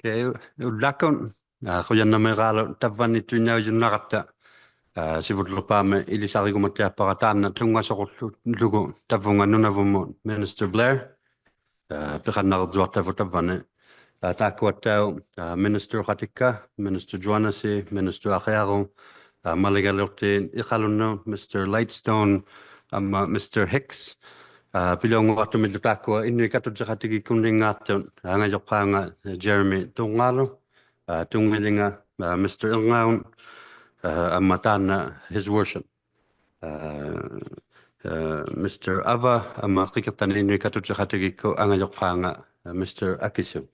Okay, ulakon kuyan na may kalo tavan ito niya yung nakata sivut lupame ilisari ko magkapakatan na tunga sa lugo tavunga Nunavut mo Minister Blair pikan na kadwa tavan takwat Minister Katika Minister Joanasi Minister Akeeagok Maligalutin Iqaluit Mr. Lightstone Mr. Hicks Pilong waktu midlutako ini katod sa Qikiqtani ngaton ngayok nga Jeremy Tunraluk Tungilinga Mr. Ilngaun Amatana His Worship Mr. Awa Qikiqtani Inuit Association ngayok nga Mr. Akesuk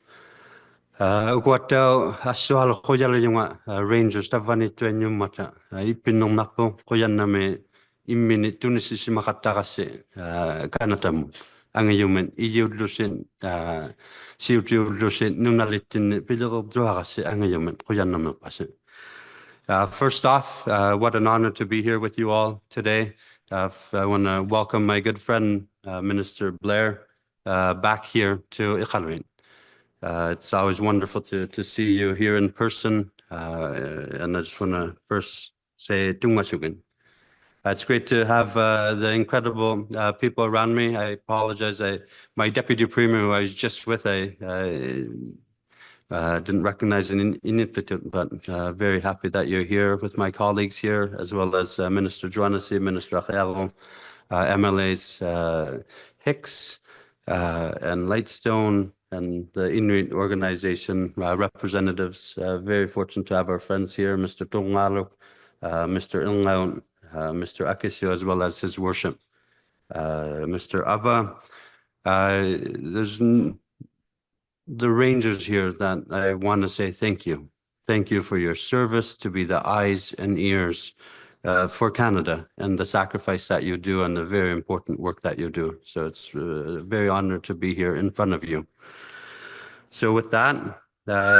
Ukwataw aswal koyalo yung Rangers tavani tuenyum mata ipinong napo koyan na me imminit tunisi si makatakasi kanatam ang yumen iyudlusin siutudlusin nunalitin pilog duakasi ang yumen koyan naman kasi. First off, what an honor to be here with you all today. I want to welcome my good friend Minister Blair back here to Iqaluit. It's always wonderful to see you here in person, and I just want to first say Tungmasugan. It's great to have the incredible people around me. I apologize. My deputy premier, who I was just with, I didn't recognize an Inuit, but very happy that you're here with my colleagues here, as well as Minister Joanasi, Minister Akeeagok, MLAs Hicks and Lightstone, and the Inuit organization representatives. Very fortunate to have our friends here, Mr. Tunraluk, Mr. Ilngaun, Mr. Akesuk, as well as His Worship, Mr. Awa. There's the Rangers here that I want to say thank you. Thank you for your service to be the eyes and ears for Canada and the sacrifice that you do and the very important work that you do. So it's very honored to be here in front of you. So with that,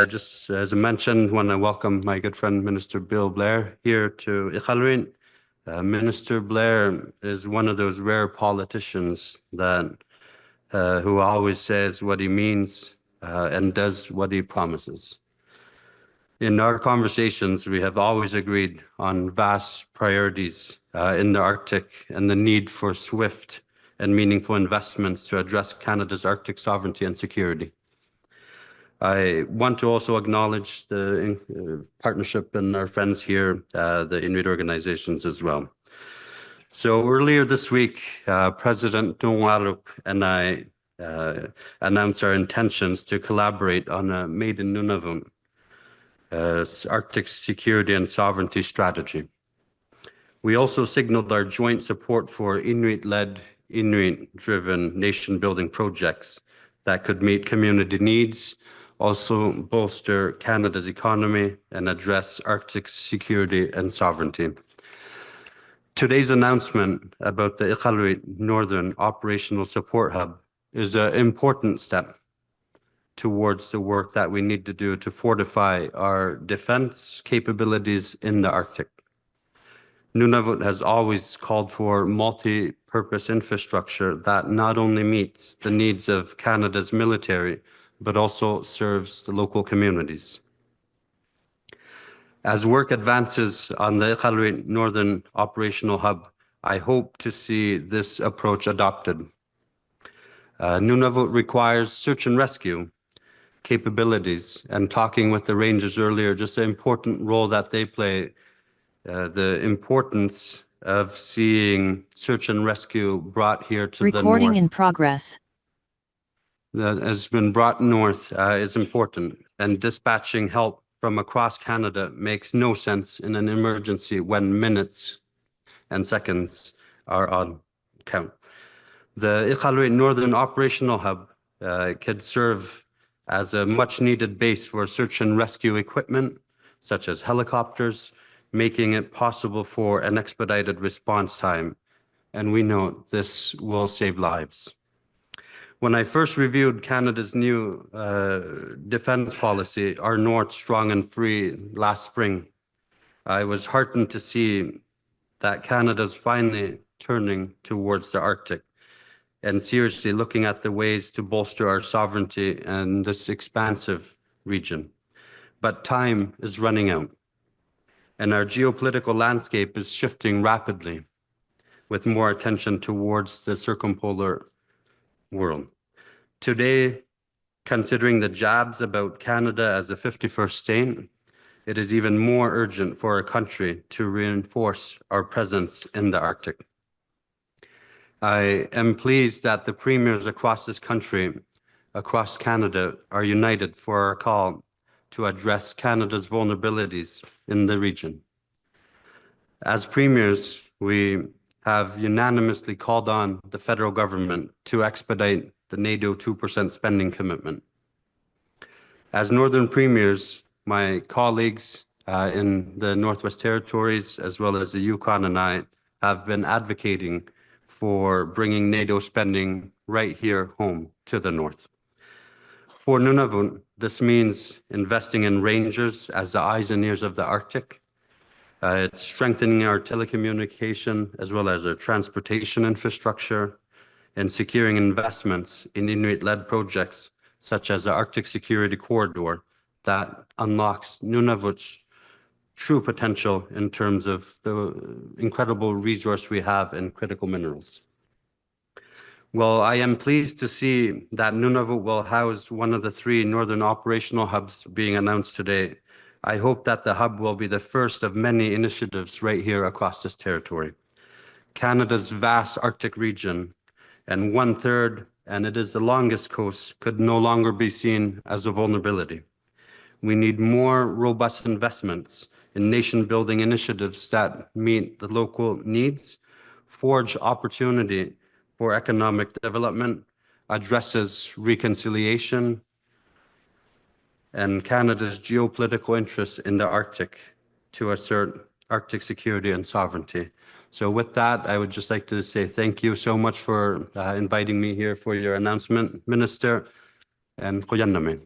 just as I mentioned, when I welcome my good friend Minister Bill Blair here to Iqaluit. Minister Blair is one of those rare politicians that who always says what he means and does what he promises. In our conversations, we have always agreed on vast priorities in the Arctic and the need for swift and meaningful investments to address Canada's Arctic sovereignty and security. I want to also acknowledge the partnership and our friends here, the Inuit organizations as well. So earlier this week, President Tunraluk and I announced our intentions to collaborate on a Made in Nunavut Arctic security and sovereignty strategy. We also signaled our joint support for Inuit-led, Inuit-driven nation-building projects that could meet community needs, also bolster Canada's economy, and address Arctic security and sovereignty. Today's announcement about the Iqaluit Northern Operational Support Hub is an important step towards the work that we need to do to fortify our defense capabilities in the Arctic. Nunavut has always called for multi-purpose infrastructure that not only meets the needs of Canada's military, but also serves the local communities. As work advances on the Iqaluit Northern Operational Hub, I hope to see this approach adopted. Nunavut requires search and rescue capabilities, and talking with the Rangers earlier, just the important role that they play, the importance of seeing search and rescue brought here to the north. Recording in progress. That has been brought north is important, and dispatching help from across Canada makes no sense in an emergency when minutes and seconds are on count. The Iqaluit Northern Operational Hub could serve as a much-needed base for search and rescue equipment, such as helicopters, making it possible for an expedited response time, and we know this will save lives. When I first reviewed Canada's new defense policy, Our North Strong and Free, last spring, I was heartened to see that Canada's finally turning towards the Arctic and seriously looking at the ways to bolster our sovereignty and this expansive region. But time is running out, and our geopolitical landscape is shifting rapidly with more attention towards the circumpolar world. Today, considering the jabs about Canada as a 51st state, it is even more urgent for our country to reinforce our presence in the Arctic. I am pleased that the premiers across this country, across Canada, are united for our call to address Canada's vulnerabilities in the region. As premiers, we have unanimously called on the federal government to expedite the NATO 2% spending commitment. As Northern premiers, my colleagues in the Northwest Territories, as well as the Yukon, and I have been advocating for bringing NATO spending right here home to the north. For Nunavut, this means investing in rangers as the eyes and ears of the Arctic. It's strengthening our telecommunication as well as our transportation infrastructure and securing investments in Inuit-led projects such as the Arctic Security Corridor that unlocks Nunavut's true potential in terms of the incredible resource we have in critical minerals. Well, I am pleased to see that Nunavut will house one of the 3 northern operational hubs being announced today. I hope that the hub will be the first of many initiatives right here across this territory. Canada's vast Arctic region and 1/3, and it is the longest coast, could no longer be seen as a vulnerability. We need more robust investments in nation-building initiatives that meet the local needs, forge opportunity for economic development, addresses reconciliation, and Canada's geopolitical interests in the Arctic to assert Arctic security and sovereignty. So with that, I would just like to say thank you so much for inviting me here for your announcement, Minister, and Qoyannami.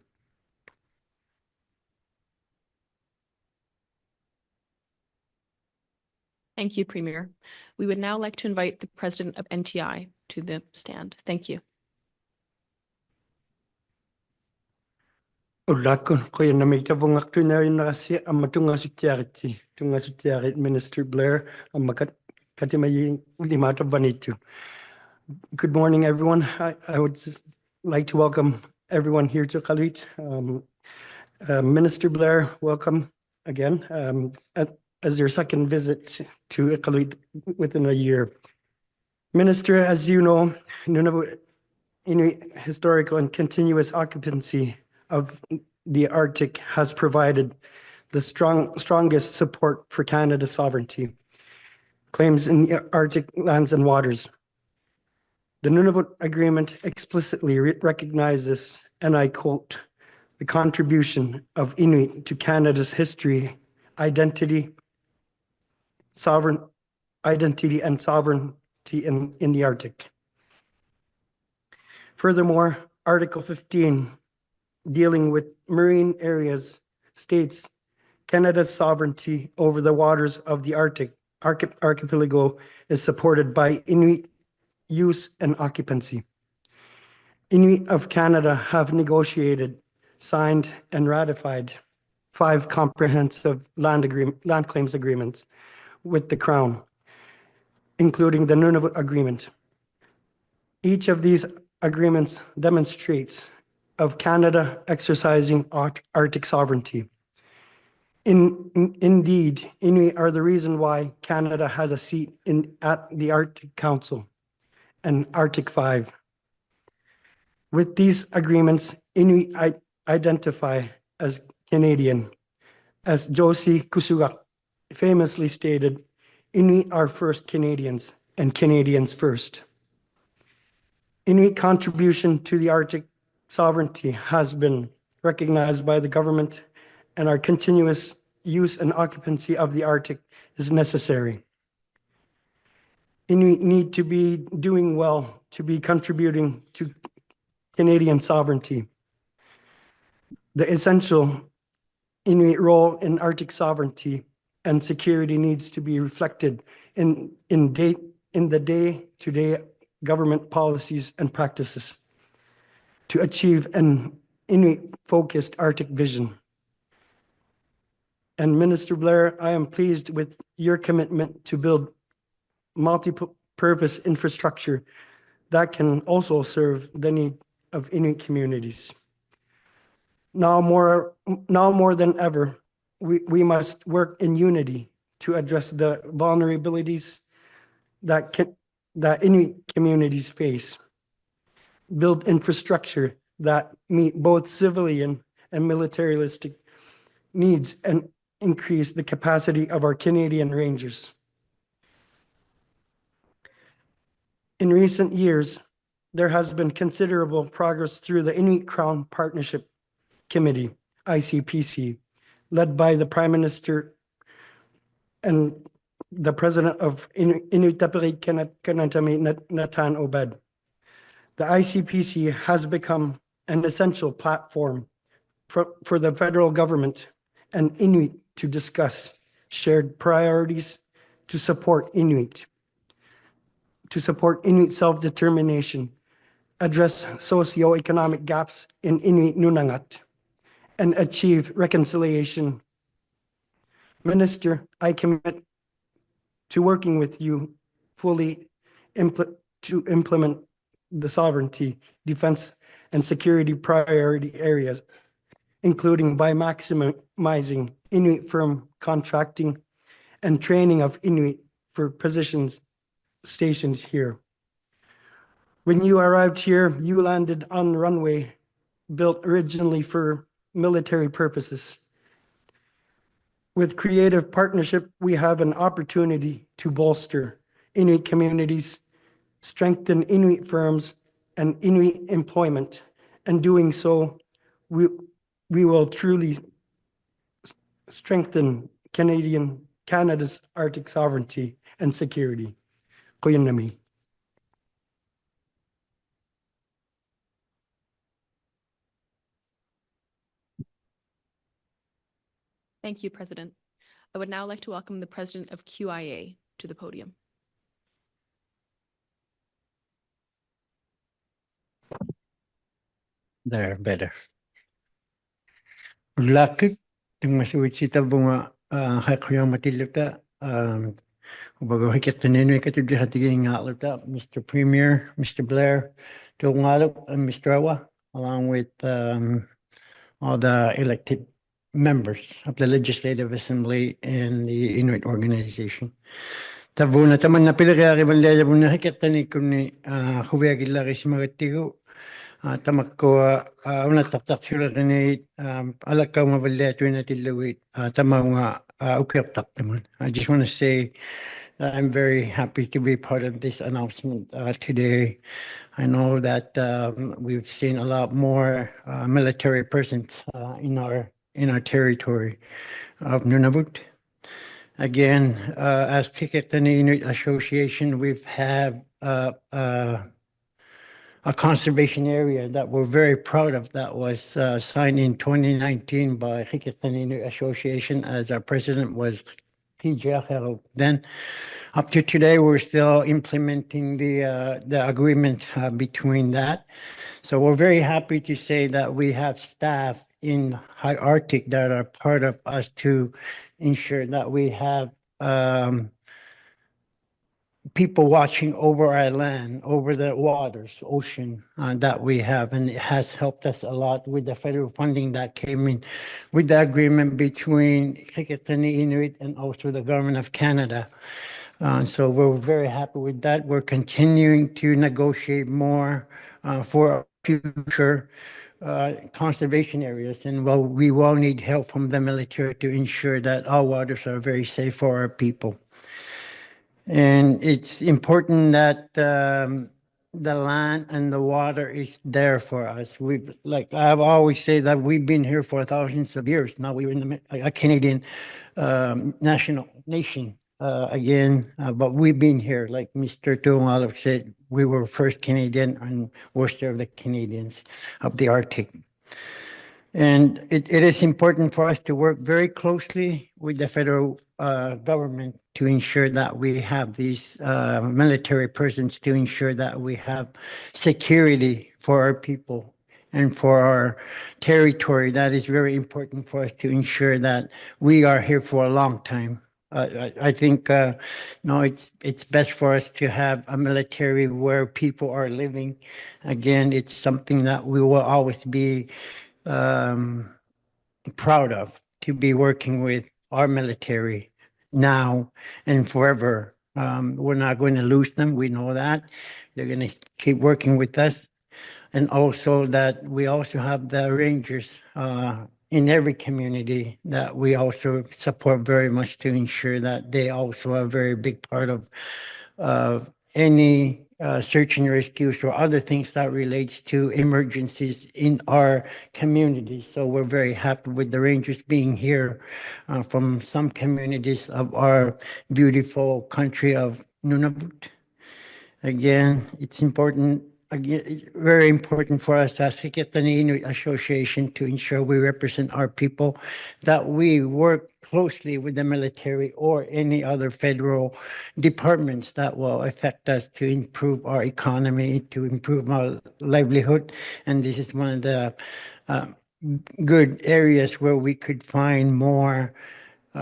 Thank you, Premier. We would now like to invite the President of NTI to the stand. Thank you. Minister Blair, good morning, everyone. I would just like to welcome everyone here to Iqaluit. Minister Blair, welcome again as your second visit to Iqaluit within a year. Minister, as you know, Nunavut Inuit historical and continuous occupancy of the Arctic has provided the strongest support for Canada's sovereignty claims in the Arctic lands and waters. The Nunavut Agreement explicitly recognizes, and I quote, the contribution of Inuit to Canada's history, identity and sovereignty in the Arctic. Furthermore, Article 15, dealing with marine areas, states Canada's sovereignty over the waters of the Arctic archipelago is supported by Inuit use and occupancy. Inuit of Canada have negotiated, signed, and ratified 5 comprehensive land claims agreements with the Crown, including the Nunavut Agreement. Each of these agreements demonstrates of Canada exercising Arctic sovereignty. Indeed, Inuit are the reason why Canada has a seat at the Arctic Council and Arctic 5. With these agreements, Inuit identify as Canadian. As Josie Kusuga famously stated, Inuit are first Canadians and Canadians first. Inuit contribution to the Arctic sovereignty has been recognized by the government, and our continuous use and occupancy of the Arctic is necessary. Inuit need to be doing well to be contributing to Canadian sovereignty. The essential Inuit role in Arctic sovereignty and security needs to be reflected in the day-to-day government policies and practices to achieve an Inuit-focused Arctic vision. And Minister Blair, I am pleased with your commitment to build multi-purpose infrastructure that can also serve the need of Inuit communities. Now more than ever, we must work in unity to address the vulnerabilities that Inuit communities face, build infrastructure that meet both civilian and militaristic needs, and increase the capacity of our Canadian Rangers. In recent years, there has been considerable progress through the Inuit Crown Partnership Committee, ICPC, led by the Prime Minister and the President of Inuit Kanatami, Natan Obed. The ICPC has become an essential platform for the federal government and Inuit to discuss shared priorities to support Inuit self-determination, address socioeconomic gaps in Inuit Nunavut, and achieve reconciliation. Minister, I commit to working with you fully to implement the sovereignty, defense, and security priority areas, including by maximizing Inuit firm contracting and training of Inuit for positions stationed here. When you arrived here, you landed on the runway built originally for military purposes. With creative partnership, we have an opportunity to bolster Inuit communities, strengthen Inuit firms and Inuit employment, and doing so, we will truly strengthen Canada's Arctic sovereignty and security. Kuyunami. Thank you, President. I would now like to welcome the President of QIA to the podium. There, better. Lakik, yung masuwit sita bunga hakuyang matilipta, ubago Qikiqtani Inuit Association, Mr. Premier, Mr. Blair, Tunraluk, and Mr. Awa, along with all the elected members of the Legislative Assembly and the Inuit Organization. Tabuna taman na pilagari balaya buna Qikiqtani kuni huwagilari simagatigo. Tamakko una taktaksula alakaw mabalaya tuwina tilawit tama ukyaptak taman. I just want to say that I'm very happy to be part of this announcement today. I know that we've seen a lot more military presence in our territory of Nunavut. Again, as Qikiqtani Inuit Association, we've had a conservation area that we're very proud of that was signed in 2019 by Qikiqtani Inuit Association, as our president was Iqaluit. Then up to today, we're still implementing the agreement between that. So we're very happy to say that we have staff in High Arctic that are part of us to ensure that we have people watching over our land, over the waters, ocean that we have, and it has helped us a lot with the federal funding that came in with the agreement between Qikiqtani Inuit and also the government of Canada. So we're very happy with that. We're continuing to negotiate more for future conservation areas, and we will need help from the military to ensure that our waters are very safe for our people. And it's important that the land and the water is there for us. Like I've always said, that we've been here for thousands of years. Now we're in a Canadian nation again, but we've been here. Like Mr. Tunraluk said, we were first Canadian, and we're still the Canadians of the Arctic. And it is important for us to work very closely with the federal government to ensure that we have these military presence, to ensure that we have security for our people and for our territory. That is very important for us to ensure that we are here for a long time. I think no, it's best for us to have a military where people are living. Again, it's something that we will always be proud of, to be working with our military now and forever. We're not going to lose them. We know that. They're going to keep working with us. And also that we also have the Rangers in every community that we also support very much, to ensure that they also are a very big part of any search and rescues or other things that relates to emergencies in our community. So we're very happy with the Rangers being here from some communities of our beautiful country of Nunavut. Again, it's important, again, very important for us as Qikiqtani Inuit Association to ensure we represent our people, that we work closely with the military or any other federal departments that will affect us to improve our economy, to improve our livelihood. And this is one of the good areas where we could find more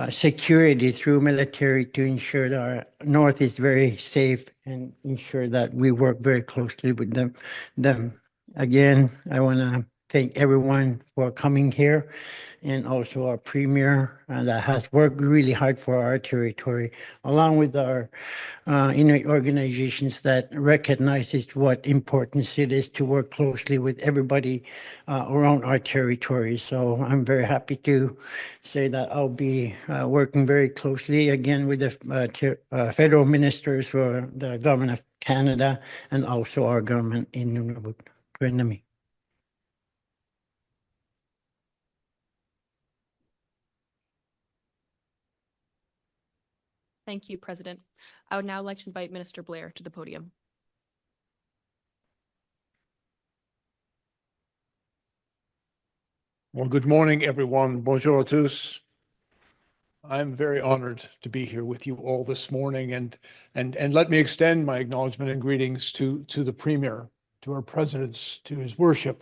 security through military, to ensure that our north is very safe and ensure that we work very closely with them. Again, I want to thank everyone for coming here, and also our premier that has worked really hard for our territory, along with our Inuit organizations that recognizes what importance it is to work closely with everybody around our territory. So I'm very happy to say that I'll be working very closely again with the federal ministers or the government of Canada, and also our government in Nunavut. Kuenami. Thank you, President. I would now like to invite Minister Blair to the podium. Well, good morning, everyone. Bonjour à tous. I'm very honored to be here with you all this morning, and let me extend my acknowledgement and greetings to the Premier, to our presidents, to His Worship,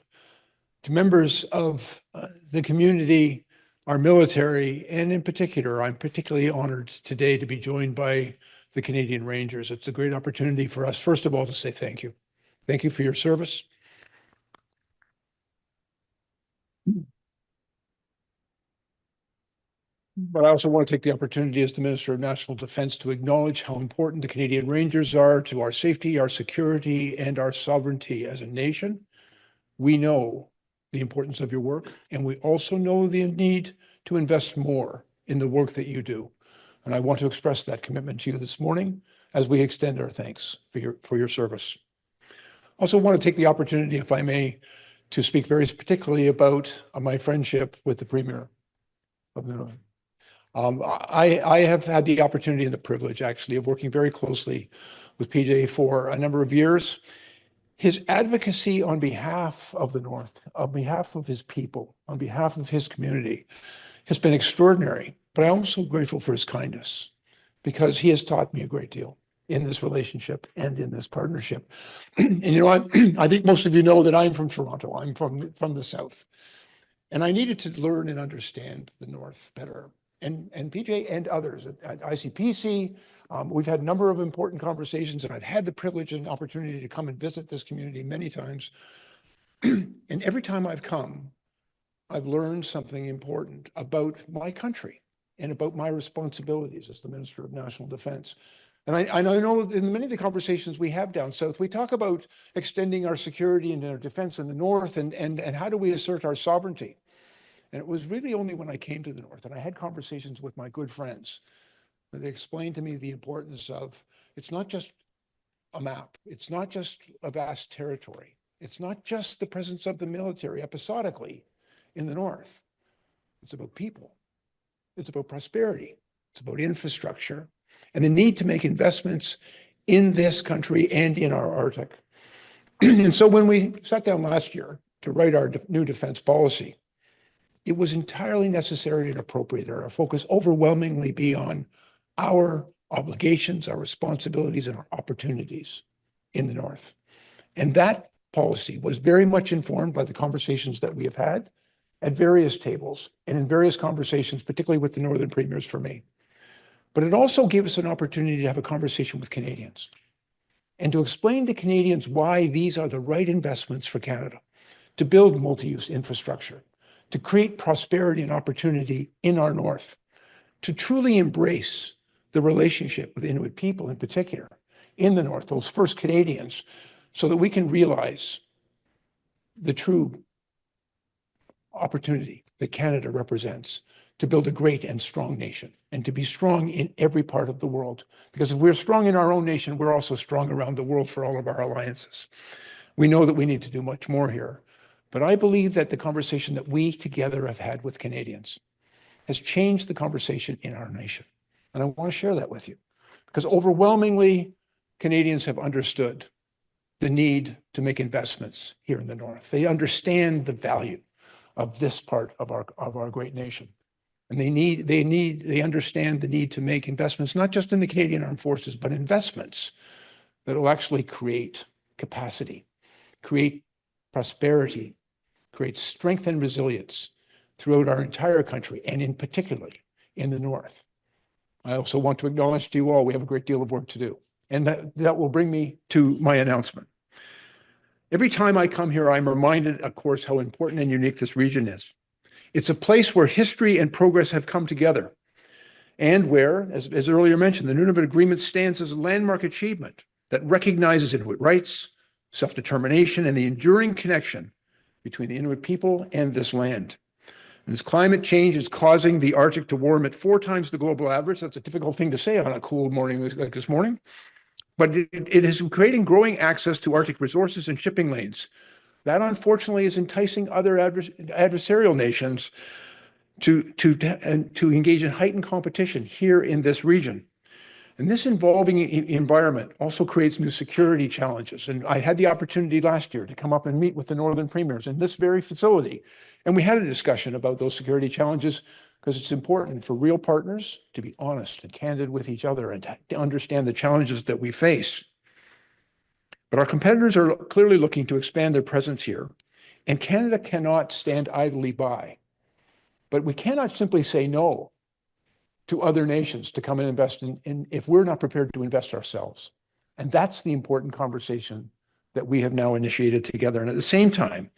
to members of the community, our military, and in particular, I'm particularly honored today to be joined by the Canadian Rangers. It's a great opportunity for us, first of all, to say thank you. Thank you for your service. But I also want to take the opportunity as the Minister of National Defence to acknowledge how important the Canadian Rangers are to our safety, our security, and our sovereignty as a nation. We know the importance of your work, and we also know the need to invest more in the work that you do. And I want to express that commitment to you this morning as we extend our thanks for your service. I also want to take the opportunity, if I may, to speak very particularly about my friendship with the Premier of Nunavut. I have had the opportunity and the privilege, actually, of working very closely with PJ for a number of years. His advocacy on behalf of the North, on behalf of his people, on behalf of his community, has been extraordinary. But I'm also grateful for his kindness, because he has taught me a great deal in this relationship and in this partnership. And you know, I think most of you know that I'm from Toronto. I'm from the South. And I needed to learn and understand the North better. And PJ and others at ICPC, we've had a number of important conversations, and I've had the privilege and opportunity to come and visit this community many times. And every time I've come, I've learned something important about my country and about my responsibilities as the Minister of National Defence. And I know in many of the conversations we have down south, we talk about extending our security and our defence in the North, and how do we assert our sovereignty. And it was really only when I came to the North and I had conversations with my good friends that they explained to me the importance of, it's not just a map, it's not just a vast territory, it's not just the presence of the military episodically in the North. It's about people, it's about prosperity, it's about infrastructure, and the need to make investments in this country and in our Arctic. And so when we sat down last year to write our new defense policy, it was entirely necessary and appropriate that our focus overwhelmingly be on our obligations, our responsibilities, and our opportunities in the North. And that policy was very much informed by the conversations that we have had at various tables and in various conversations, particularly with the Northern Premiers for me. But it also gave us an opportunity to have a conversation with Canadians and to explain to Canadians why these are the right investments for Canada, to build multi-use infrastructure, to create prosperity and opportunity in our north, to truly embrace the relationship with Inuit people in particular in the north, those first Canadians, so that we can realize the true opportunity that Canada represents to build a great and strong nation and to be strong in every part of the world. Because if we're strong in our own nation, we're also strong around the world for all of our alliances. We know that we need to do much more here. But I believe that the conversation that we together have had with Canadians has changed the conversation in our nation. And I want to share that with you because overwhelmingly Canadians have understood the need to make investments here in the north. They understand the value of this part of our great nation. And they understand the need to make investments, not just in the Canadian Armed Forces, but investments that will actually create capacity, create prosperity, create strength and resilience throughout our entire country, and in particularly in the north. I also want to acknowledge to you all, we have a great deal of work to do. And that will bring me to my announcement. Every time I come here, I'm reminded, of course, how important and unique this region is. It's a place where history and progress have come together, and where, as earlier mentioned, the Nunavut Agreement stands as a landmark achievement that recognizes Inuit rights, self-determination, and the enduring connection between the Inuit people and this land. And as climate change is causing the Arctic to warm at 4 times the global average, that's a difficult thing to say on a cool morning like this morning, but it is creating growing access to Arctic resources and shipping lanes. That, unfortunately, is enticing other adversarial nations to engage in heightened competition here in this region. And this evolving environment also creates new security challenges. And I had the opportunity last year to come up and meet with the Northern Premiers in this very facility. And we had a discussion about those security challenges because it's important for real partners to be honest and candid with each other and to understand the challenges that we face. But our competitors are clearly looking to expand their presence here, and Canada cannot stand idly by. But we cannot simply say no to other nations to come and invest in if we're not prepared to invest ourselves. And that's the important conversation that we have now initiated together. And at the same time,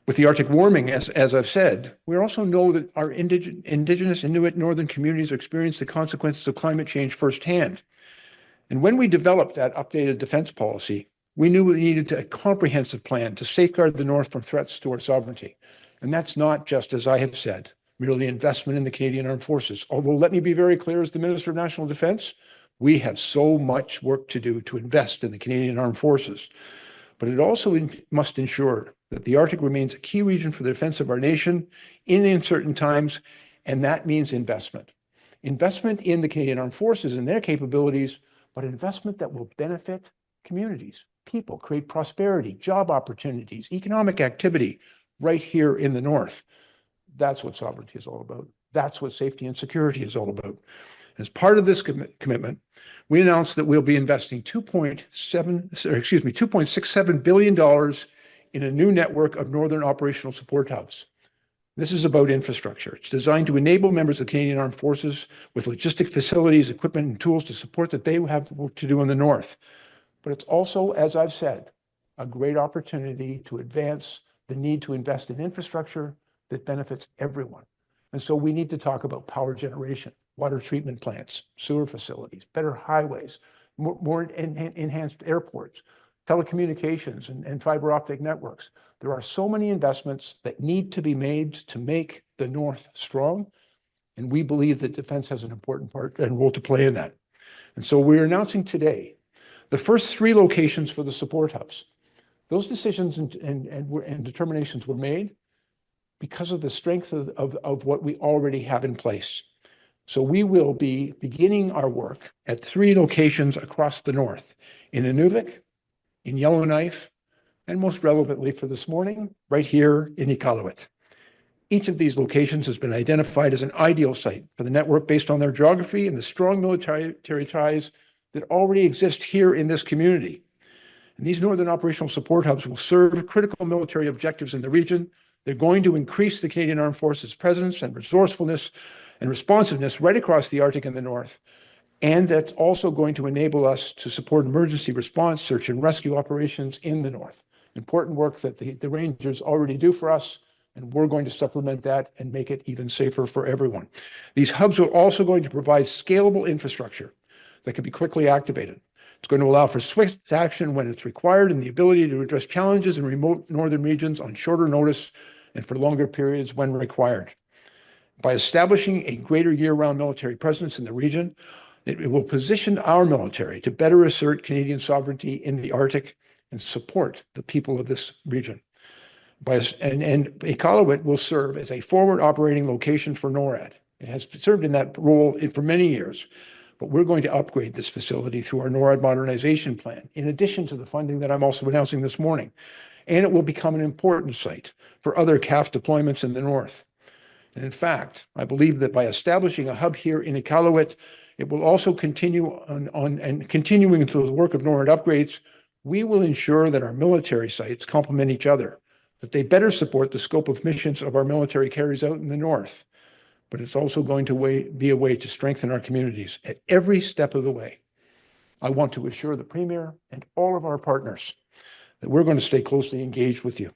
with the Arctic warming, as I've said, we also know that our indigenous Inuit northern communities experience the consequences of climate change firsthand. And when we developed that updated defense policy, we knew we needed a comprehensive plan to safeguard the North from threats to our sovereignty. And that's not just, as I have said, merely investment in the Canadian Armed Forces. Although let me be very clear, as the Minister of National Defence, we have so much work to do to invest in the Canadian Armed Forces. But it also must ensure that the Arctic remains a key region for the defense of our nation in uncertain times, and that means investment. Investment in the Canadian Armed Forces and their capabilities, but investment that will benefit communities, people, create prosperity, job opportunities, economic activity right here in the North. That's what sovereignty is all about. That's what safety and security is all about. As part of this commitment, we announced that we'll be investing $2.67 billion in a new network of Northern Operational Support Hubs. This is about infrastructure. It's designed to enable members of the Canadian Armed Forces with logistic facilities, equipment, and tools to support that they have work to do in the North. But it's also, as I've said, a great opportunity to advance the need to invest in infrastructure that benefits everyone. And so we need to talk about power generation, water treatment plants, sewer facilities, better highways, more enhanced airports, telecommunications, and fiber optic networks. There are so many investments that need to be made to make the North strong. And we believe that defense has an important part and role to play in that. And so we're announcing today the first 3 locations for the support hubs. Those decisions and determinations were made because of the strength of what we already have in place. So we will be beginning our work at 3 locations across the North, in Inuvik, in Yellowknife, and most relevantly for this morning, right here in Iqaluit. Each of these locations has been identified as an ideal site for the network based on their geography and the strong military ties that already exist here in this community. And these Northern Operational Support Hubs will serve critical military objectives in the region. They're going to increase the Canadian Armed Forces' presence and resourcefulness and responsiveness right across the Arctic and the North. And that's also going to enable us to support emergency response, search and rescue operations in the North. Important work that the Rangers already do for us, and we're going to supplement that and make it even safer for everyone. These hubs are also going to provide scalable infrastructure that can be quickly activated. It's going to allow for swift action when it's required and the ability to address challenges in remote northern regions on shorter notice and for longer periods when required. By establishing a greater year-round military presence in the region, it will position our military to better assert Canadian sovereignty in the Arctic and support the people of this region. And Iqaluit will serve as a forward operating location for NORAD. It has served in that role for many years, but we're going to upgrade this facility through our NORAD modernization plan, in addition to the funding that I'm also announcing this morning. And it will become an important site for other CAF deployments in the North. And in fact, I believe that by establishing a hub here in Iqaluit, it will also continue continuing into the work of NORAD upgrades, we will ensure that our military sites complement each other, that they better support the scope of missions of our military carries out in the North. But it's also going to be a way to strengthen our communities at every step of the way. I want to assure the Premier and all of our partners that we're going to stay closely engaged with you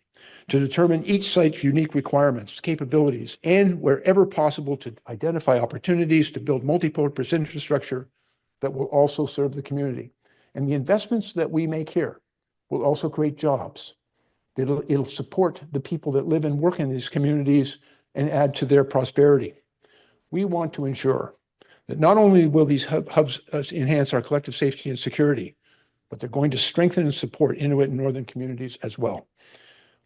to determine each site's unique requirements, capabilities, and wherever possible to identify opportunities to build multi-purpose infrastructure that will also serve the community. And the investments that we make here will also create jobs. It'll support the people that live and work in these communities and add to their prosperity. We want to ensure that not only will these hubs enhance our collective safety and security, but they're going to strengthen and support Inuit and Northern communities as well.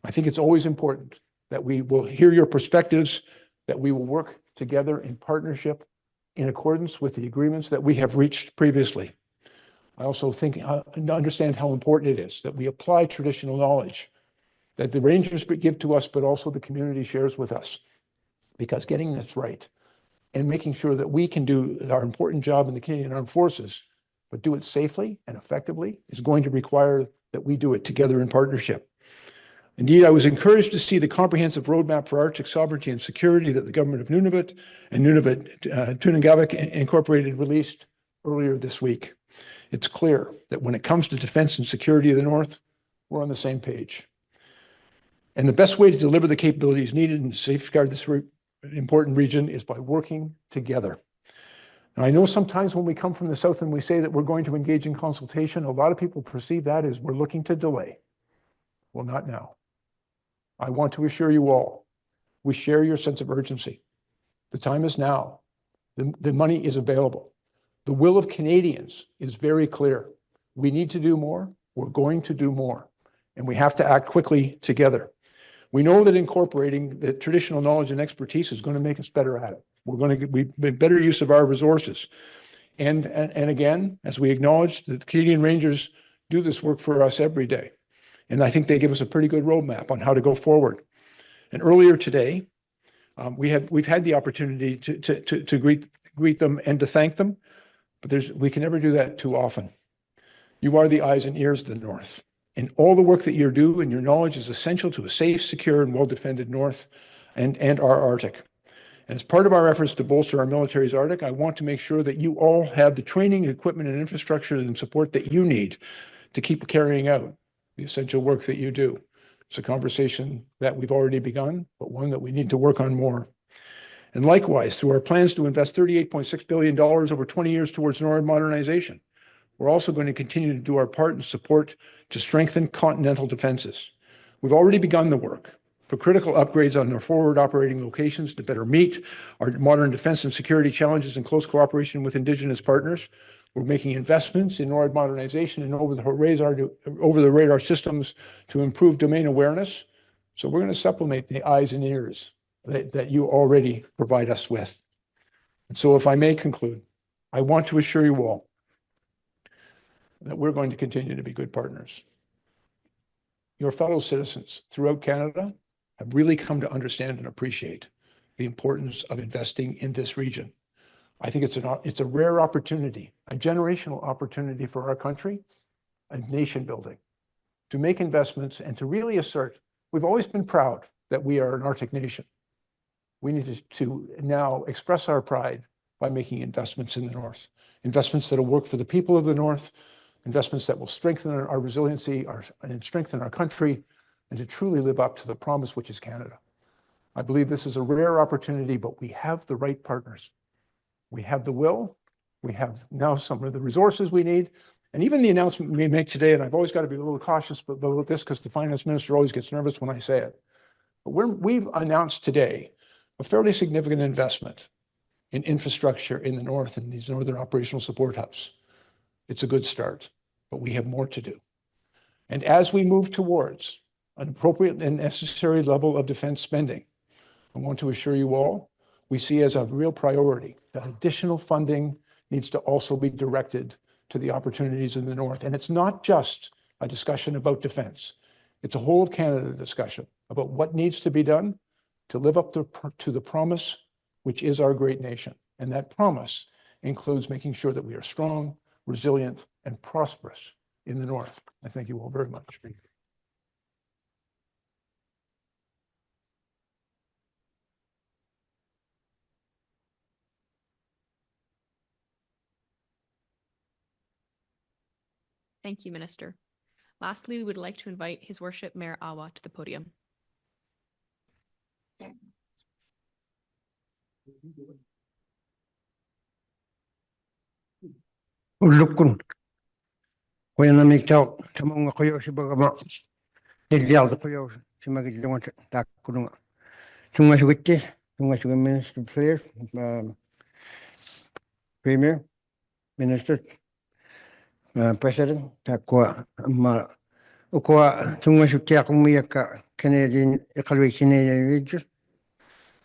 I think it's always important that we will hear your perspectives, that we will work together in partnership in accordance with the agreements that we have reached previously. I also think understand how important it is that we apply traditional knowledge that the Rangers give to us, but also the community shares with us, because getting this right and making sure that we can do our important job in the Canadian Armed Forces, but do it safely and effectively, is going to require that we do it together in partnership. Indeed, I was encouraged to see the comprehensive roadmap for Arctic sovereignty and security that the government of Nunavut and Nunavut Tunngavik Inc. released earlier this week. It's clear that when it comes to defense and security of the North, we're on the same page. And the best way to deliver the capabilities needed and safeguard this important region is by working together. And I know sometimes when we come from the South and we say that we're going to engage in consultation, a lot of people perceive that as we're looking to delay. Well, not now. I want to assure you all, we share your sense of urgency. The time is now. The money is available. The will of Canadians is very clear. We need to do more. We're going to do more. And we have to act quickly together. We know that incorporating the traditional knowledge and expertise is going to make us better at it. We're going to make better use of our resources. And again, as we acknowledge, the Canadian Rangers do this work for us every day. And I think they give us a pretty good roadmap on how to go forward. And earlier today, we've had the opportunity to greet them and to thank them, but we can never do that too often. You are the eyes and ears of the North, and all the work that you do and your knowledge is essential to a safe, secure, and well-defended North and our Arctic. And as part of our efforts to bolster our military's Arctic, I want to make sure that you all have the training, equipment, and infrastructure and support that you need to keep carrying out the essential work that you do. It's a conversation that we've already begun, but one that we need to work on more. And likewise, through our plans to invest $38.6 billion over 20 years towards NORAD modernization, we're also going to continue to do our part in support to strengthen continental defenses. We've already begun the work for critical upgrades on our forward operating locations to better meet our modern defense and security challenges in close cooperation with Indigenous partners. We're making investments in NORAD modernization and over the radar systems to improve domain awareness. So we're going to supplement the eyes and ears that you already provide us with. And so if I may conclude, I want to assure you all that we're going to continue to be good partners. Your fellow citizens throughout Canada have really come to understand and appreciate the importance of investing in this region. I think it's a rare opportunity, a generational opportunity for our country, and nation building. to make investments and to really assert, we've always been proud that we are an Arctic nation. We need to now express our pride by making investments in the North, investments that will work for the people of the North, investments that will strengthen our resiliency and strengthen our country, and to truly live up to the promise which is Canada. I believe this is a rare opportunity, but we have the right partners. We have the will, we have now some of the resources we need, and even the announcement we make today, and I've always got to be a little cautious about this because the finance minister always gets nervous when I say it, but we've announced today a fairly significant investment in infrastructure in the North and these northern operational support hubs. It's a good start, but we have more to do. And as we move towards an appropriate and necessary level of defense spending, I want to assure you all, we see as a real priority that additional funding needs to also be directed to the opportunities in the North. And it's not just a discussion about defense. It's a whole of Canada discussion about what needs to be done to live up to the promise, which is our great nation. And that promise includes making sure that we are strong, resilient, and prosperous in the North. I thank you all very much. Thank you, Minister. Lastly, we would like to invite His Worship Mayor Awa to the podium. Ulukun. Kuya na miktaw, tamang nga kuya si bagama. Nilyaw da kuya si magidlungan tak kununga. Tunga si witte, tunga si Minister Blair, Premier, Minister, President, takwa ma ukwa tunga si tiyak umiyaka Canadian Iqaluit Canadian Region.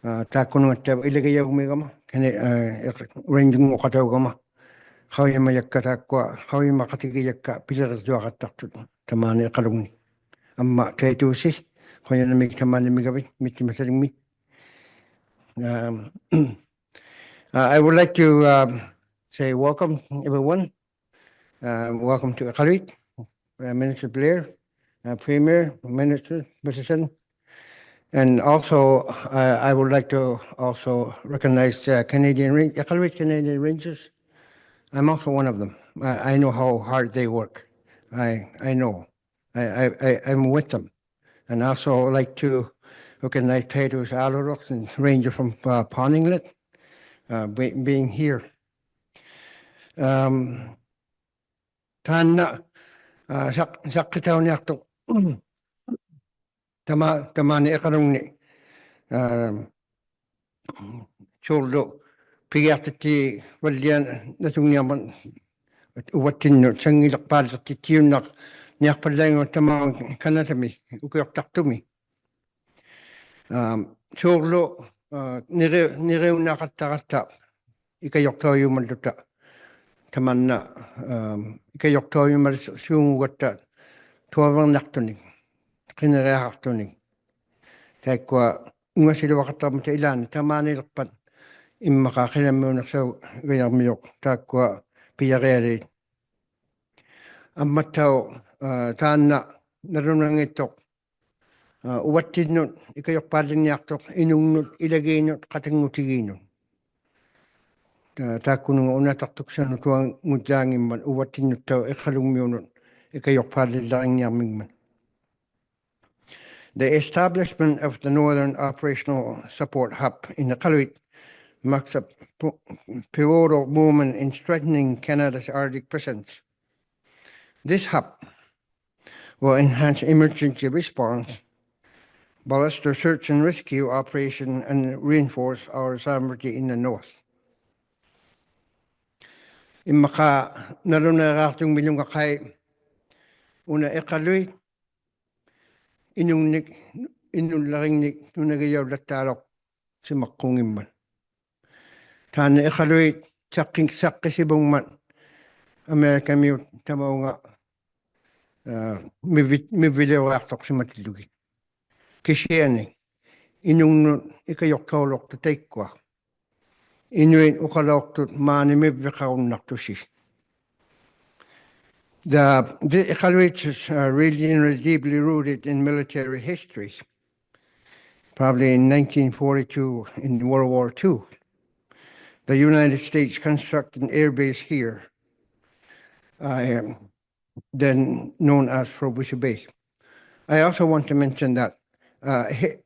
Takununga tab ilagaya umigama, ranging mo kataw gama. Kawya mayakka kwa kawya makatigi yakka pilar dua katak tamani kalungni amma kaitu si kawya namig tamani migabit miti masaling mi. I would like to say welcome everyone. Welcome to Iqaluit, Minister Blair, Premier, Minister, President, and also I would like to also recognize Iqaluit Canadian Rangers. I'm also one of them. I know how hard they work. I know. I'm with them. And also like to recognize Titus Alarox and Ranger from Ponninglet being here. Tana sakitaw niya to tamani ikarong ni chuldo pigati walian natungyaman uwatin sangilak palak titiunak niyak palang tamang kanatami ukyak taktumi churlo nirew nakatakata ikayok tayo malduta tamanna ikayok tayo marsungugata tuwang naktuning kinarehaktuning takwa unga sila wakatam ta ilan tamani lakpan imma kakilam mo naksaw gayang miyok takwa piyareri ammataw taanna narunang itok uwatin nun ikayok paling niyaktok inung nun ilagay nun katingutigin nun takunung unataktok sa nutuang ngudjangin man uwatin nun taw ikalung miyo nun ikayok paling lang niyaming man. The establishment of the Northern Operational Support Hub in Iqaluit marks a pivotal moment in strengthening Canada's Arctic presence. This hub will enhance emergency response, bolster search and rescue operation, and reinforce our sovereignty in the north. Imaka narunaratung milyong kakay una Iqaluit inung laringnik nunagayaw latalok si makungimman. Tana Iqaluit saking sakisibong man Amerika miyo tamaw nga mibilew aktok si matilugit. Kishiyani inung ikayok tolok to take kwa. Inuit ukalok to mani mibikaw nakto si. The Iqaluit is regionally deeply rooted in military history. Probably in 1942, in World War II, the United States constructed an air base here, then known as Frobisher Bay. I also want to mention that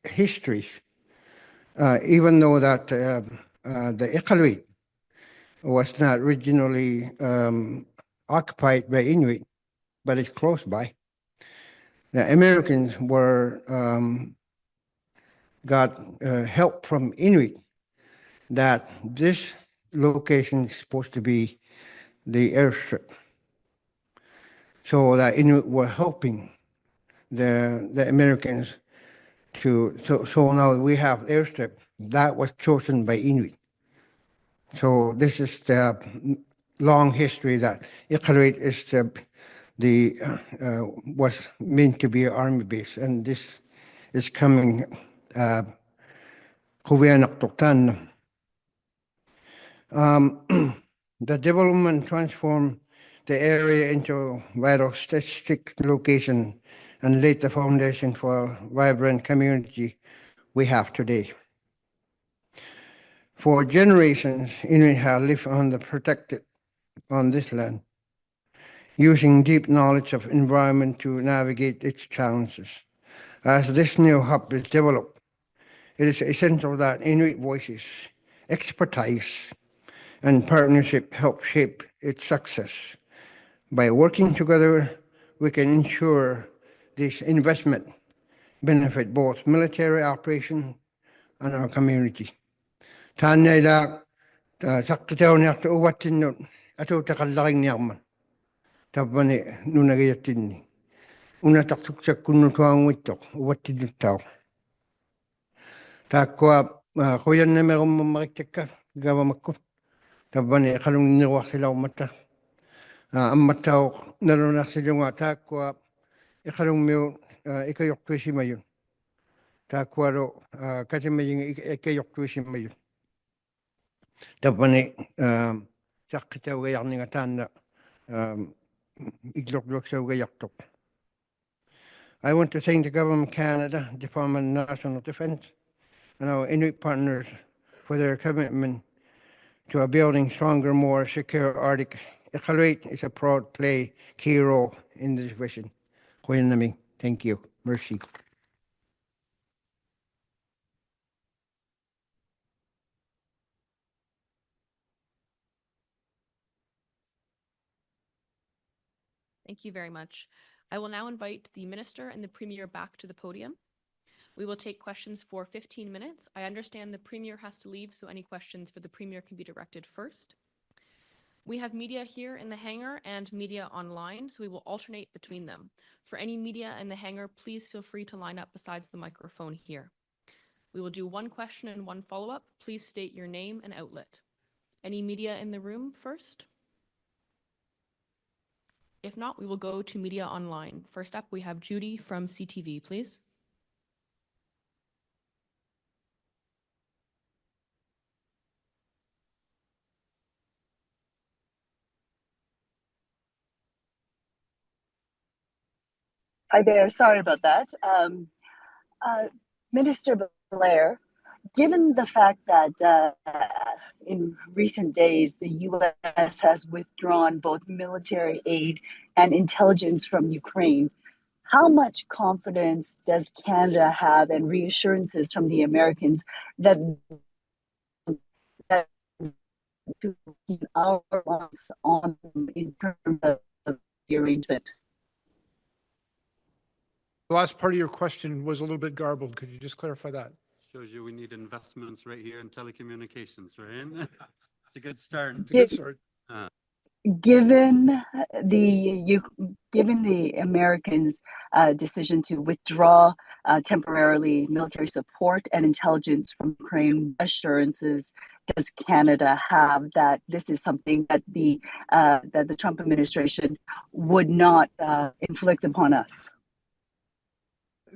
history, even though that the Iqaluit was not originally occupied by Inuit, but it's close by. The Americans were got help from Inuit that this location is supposed to be the airstrip. So the Inuit were helping the Americans to, so now we have airstrip that was chosen by Inuit. So this is the long history that Iqaluit is was meant to be an army base, and this is coming the development transformed the area into a vital strategic location and laid the foundation for a vibrant community we have today. For generations, Inuit have lived protected on this land, using deep knowledge of environment to navigate its challenges. As this new hub is developed, it is essential that Inuit voices, expertise, and partnership help shape its success. By working together, we can ensure this investment benefit both military operation and our community. Tanya da sakitaw niya to uwatin nun ato takalaking niyakman. Tapane nunagayatin ni. Una taktuk sa kuno tuwang witok uwatin yung tao. Takwa kuyan na meron mamakitaka gawa mako. Tapane kalung niwa sila umata. Amataw naronak sila nga takwa ikalung mew Iqaluit tuisi mayon. Takwa ro kasi maying Iqaluit tuisi mayon. Tapane sakitaw gayak nga tanda iglok sa gayak tok. I want to thank the Government of Canada, Department of National Defence, and our Inuit partners for their commitment to building stronger, more secure Arctic. Iqaluit is a proud play key role in this vision. Thank you. Mercy. Thank you very much. I will now invite the Minister and the Premier back to the podium. We will take questions for 15 minutes. I understand the Premier has to leave, so any questions for the Premier can be directed first. We have media here in the hangar and media online, so we will alternate between them. For any media in the hangar, please feel free to line up besides the microphone here. We will do one question and one follow-up. Please state your name and outlet. Any media in the room first? If not, we will go to media online. First up, we have Judy from CTV, please. Hi there, sorry about that. Minister Blair, given the fact that in recent days, the US has withdrawn both military aid and intelligence from Ukraine, how much confidence does Canada have and reassurances from the Americans that to keep our wants on them in terms of the arrangement? The last part of your question was a little bit garbled. Could you just clarify that? Shows you we need investments right here in telecommunications, right? It's a good start. It's a good start. Given the Americans' decision to withdraw temporarily military support and intelligence from Ukraine, what assurances does Canada have that this is something that the Trump administration would not inflict upon us?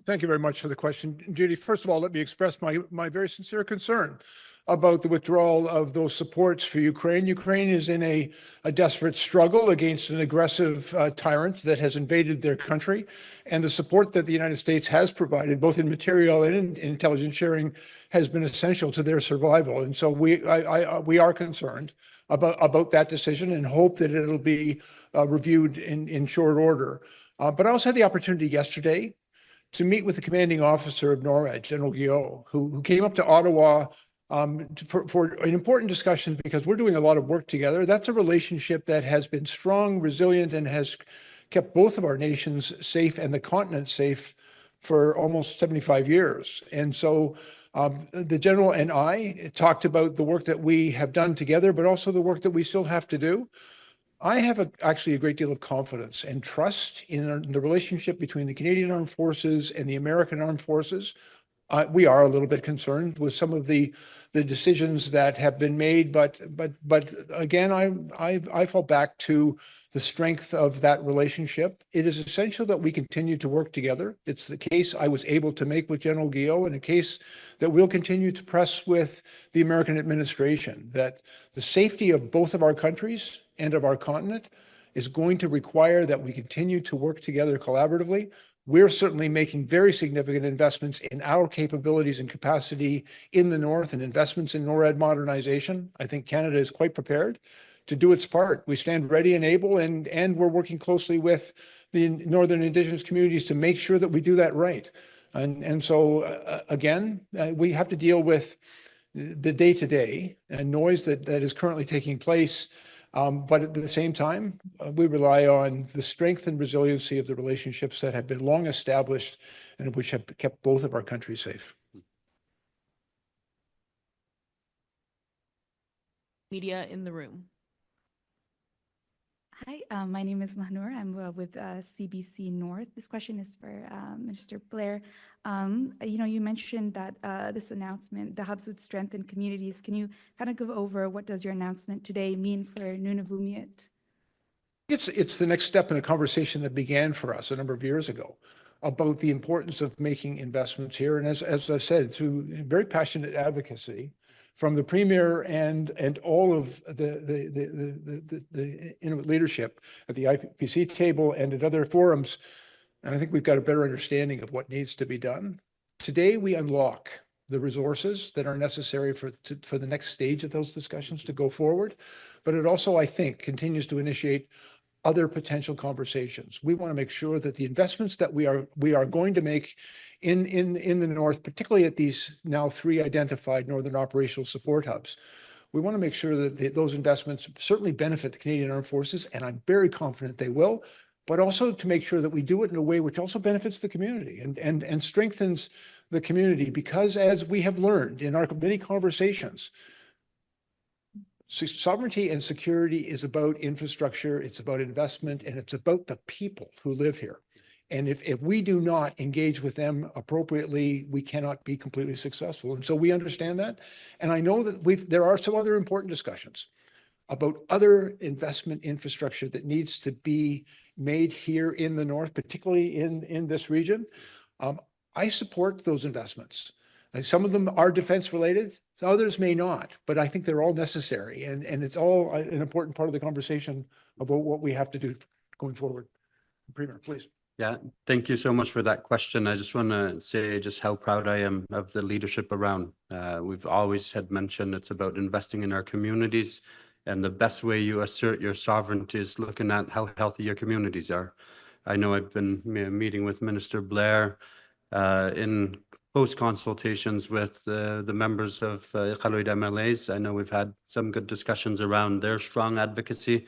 Thank you very much for the question, Judy. First of all, let me express my very sincere concern about the withdrawal of those supports for Ukraine. Ukraine is in a desperate struggle against an aggressive tyrant that has invaded their country, and the support that the United States has provided, both in material and in intelligence sharing, has been essential to their survival. And so we are concerned about that decision and hope that it'll be reviewed in short order. But I also had the opportunity yesterday to meet with the commanding officer of NORAD, General Guillot, who came up to Ottawa for an important discussion because we're doing a lot of work together. That's a relationship that has been strong, resilient, and has kept both of our nations safe and the continent safe for almost 75 years. And so the General and I talked about the work that we have done together, but also the work that we still have to do. I have actually a great deal of confidence and trust in the relationship between the Canadian Armed Forces and the American Armed Forces. We are a little bit concerned with some of the decisions that have been made, but again, I fall back to the strength of that relationship. It is essential that we continue to work together. It's the case I was able to make with General Guillot, and a case that we'll continue to press with the American administration, that the safety of both of our countries and of our continent is going to require that we continue to work together collaboratively. We're certainly making very significant investments in our capabilities and capacity in the North and investments in NORAD modernization. I think Canada is quite prepared to do its part. We stand ready and able, and we're working closely with the Northern Indigenous communities to make sure that we do that right. And so, again, we have to deal with the day-to-day and noise that is currently taking place. But at the same time, we rely on the strength and resiliency of the relationships that have been long established and which have kept both of our countries safe. Media in the room. Hi, my name is Mahnur. I'm with CBC North. This question is for Minister Blair. You mentioned that this announcement, the hubs would strengthen communities. Can you kind of go over what does your announcement today mean for Nunavut? It's the next step in a conversation that began for us a number of years ago about the importance of making investments here. And as I said, through very passionate advocacy from the Premier and all of the Inuit leadership at the IPC table and at other forums, and I think we've got a better understanding of what needs to be done. Today, we unlock the resources that are necessary for the next stage of those discussions to go forward. But it also, I think, continues to initiate other potential conversations. We want to make sure that the investments that we are going to make in the North, particularly at these now 3 identified Northern Operational Support Hubs, we want to make sure that those investments certainly benefit the Canadian Armed Forces, and I'm very confident they will, but also to make sure that we do it in a way which also benefits the community and strengthens the community, because as we have learned in our many conversations, sovereignty and security is about infrastructure, it's about investment, and it's about the people who live here. And if we do not engage with them appropriately, we cannot be completely successful. And so we understand that. And I know that there are some other important discussions about other investment infrastructure that needs to be made here in the North, particularly in this region. I support those investments. Some of them are defense related, others may not, but I think they're all necessary. And it's all an important part of the conversation about what we have to do going forward. Premier, please. Yeah, thank you so much for that question. I just want to say just how proud I am of the leadership around. We've always had mentioned it's about investing in our communities, and the best way you assert your sovereignty is looking at how healthy your communities are. I know I've been meeting with Minister Blair in close consultations with the members of Iqaluit MLAs. I know we've had some good discussions around their strong advocacy,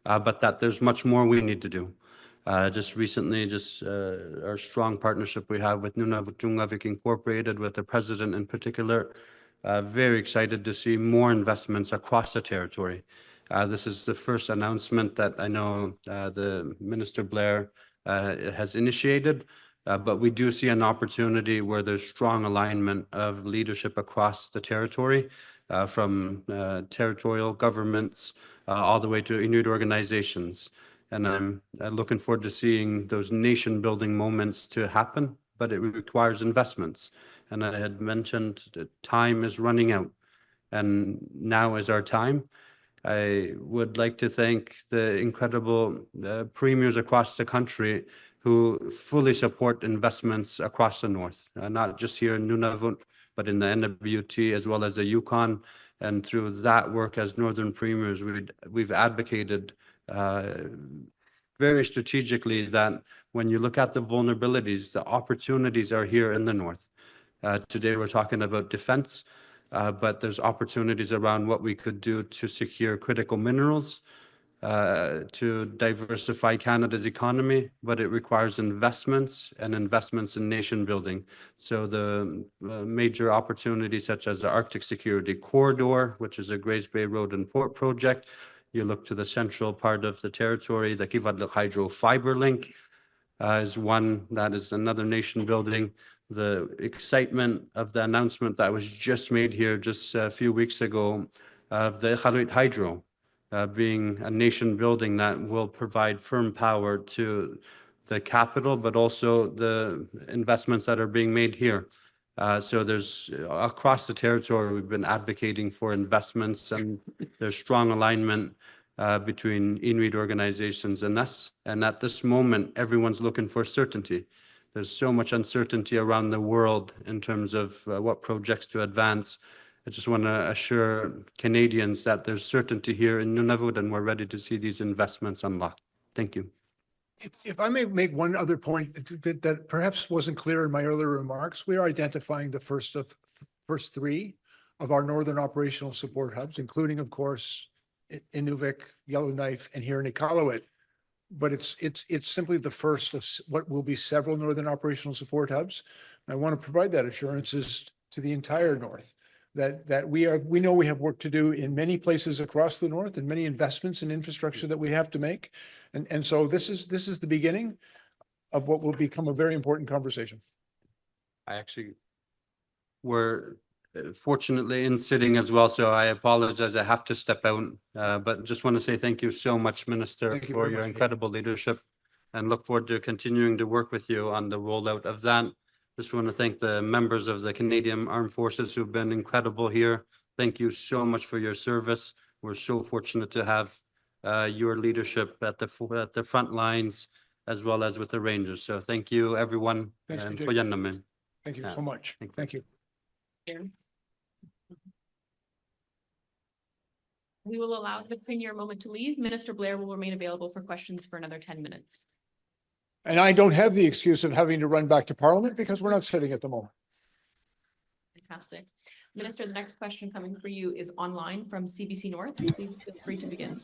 but that there's much more we need to do. Just recently, our strong partnership we have with Nunavut Tunngavik Inc, with the president in particular, very excited to see more investments across the territory. This is the first announcement that I know the Minister Blair has initiated, but we do see an opportunity where there's strong alignment of leadership across the territory, from territorial governments all the way to Inuit organizations. And I'm looking forward to seeing those nation-building moments to happen but it requires investments. And I had mentioned that time is running out, and now is our time. I would like to thank the incredible premiers across the country who fully support investments across the north, not just here in Nunavut, but in the NWT as well as the Yukon. And through that work as northern premiers, we've advocated very strategically that when you look at the vulnerabilities, the opportunities are here in the north. Today we're talking about defense, but there's opportunities around what we could do to secure critical minerals, to diversify Canada's economy, but it requires investments and investments in nation building. So the major opportunities such as the Arctic Security Corridor, which is a Grays Bay Road and Port project. You look to the central part of the territory, the Qikiqtani Hydro Fiber Link is one that is another nation building. The excitement of the announcement that was just made here just a few weeks ago of the Iqaluit Hydro being a nation building that will provide firm power to the capital, but also the investments that are being made here. So there's across the territory, we've been advocating for investments, and there's strong alignment between Inuit organizations and us. And at this moment, everyone's looking for certainty. There's so much uncertainty around the world in terms of what projects to advance. I just want to assure Canadians that there's certainty here in Nunavut, and we're ready to see these investments unlocked. Thank you. If I may make one other point that perhaps wasn't clear in my earlier remarks, we are identifying the first three of our northern operational support hubs, including, of course, Inuvik, Yellowknife, and here in Iqaluit. But it's simply the first of what will be several northern operational support hubs. I want to provide that assurances to the entire north that we know we have work to do in many places across the north and many investments in infrastructure that we have to make. And so this is the beginning of what will become a very important conversation. We're fortunately in sitting as well, so I apologize, I have to step out, but just want to say thank you so much, Minister, for your incredible leadership, and look forward to continuing to work with you on the rollout of that. Just want to thank the members of the Canadian Armed Forces who've been incredible here. Thank you so much for your service. We're so fortunate to have your leadership at the front lines as well as with the Rangers. So thank you, everyone. Thanks, and thank you so much. Thank you. We will allow the Premier a moment to leave. Minister Blair will remain available for questions for another 10 minutes. And I don't have the excuse of having to run back to Parliament because we're not sitting at the moment. Fantastic. Minister, the next question coming for you is online from CBC North. Please feel free to begin.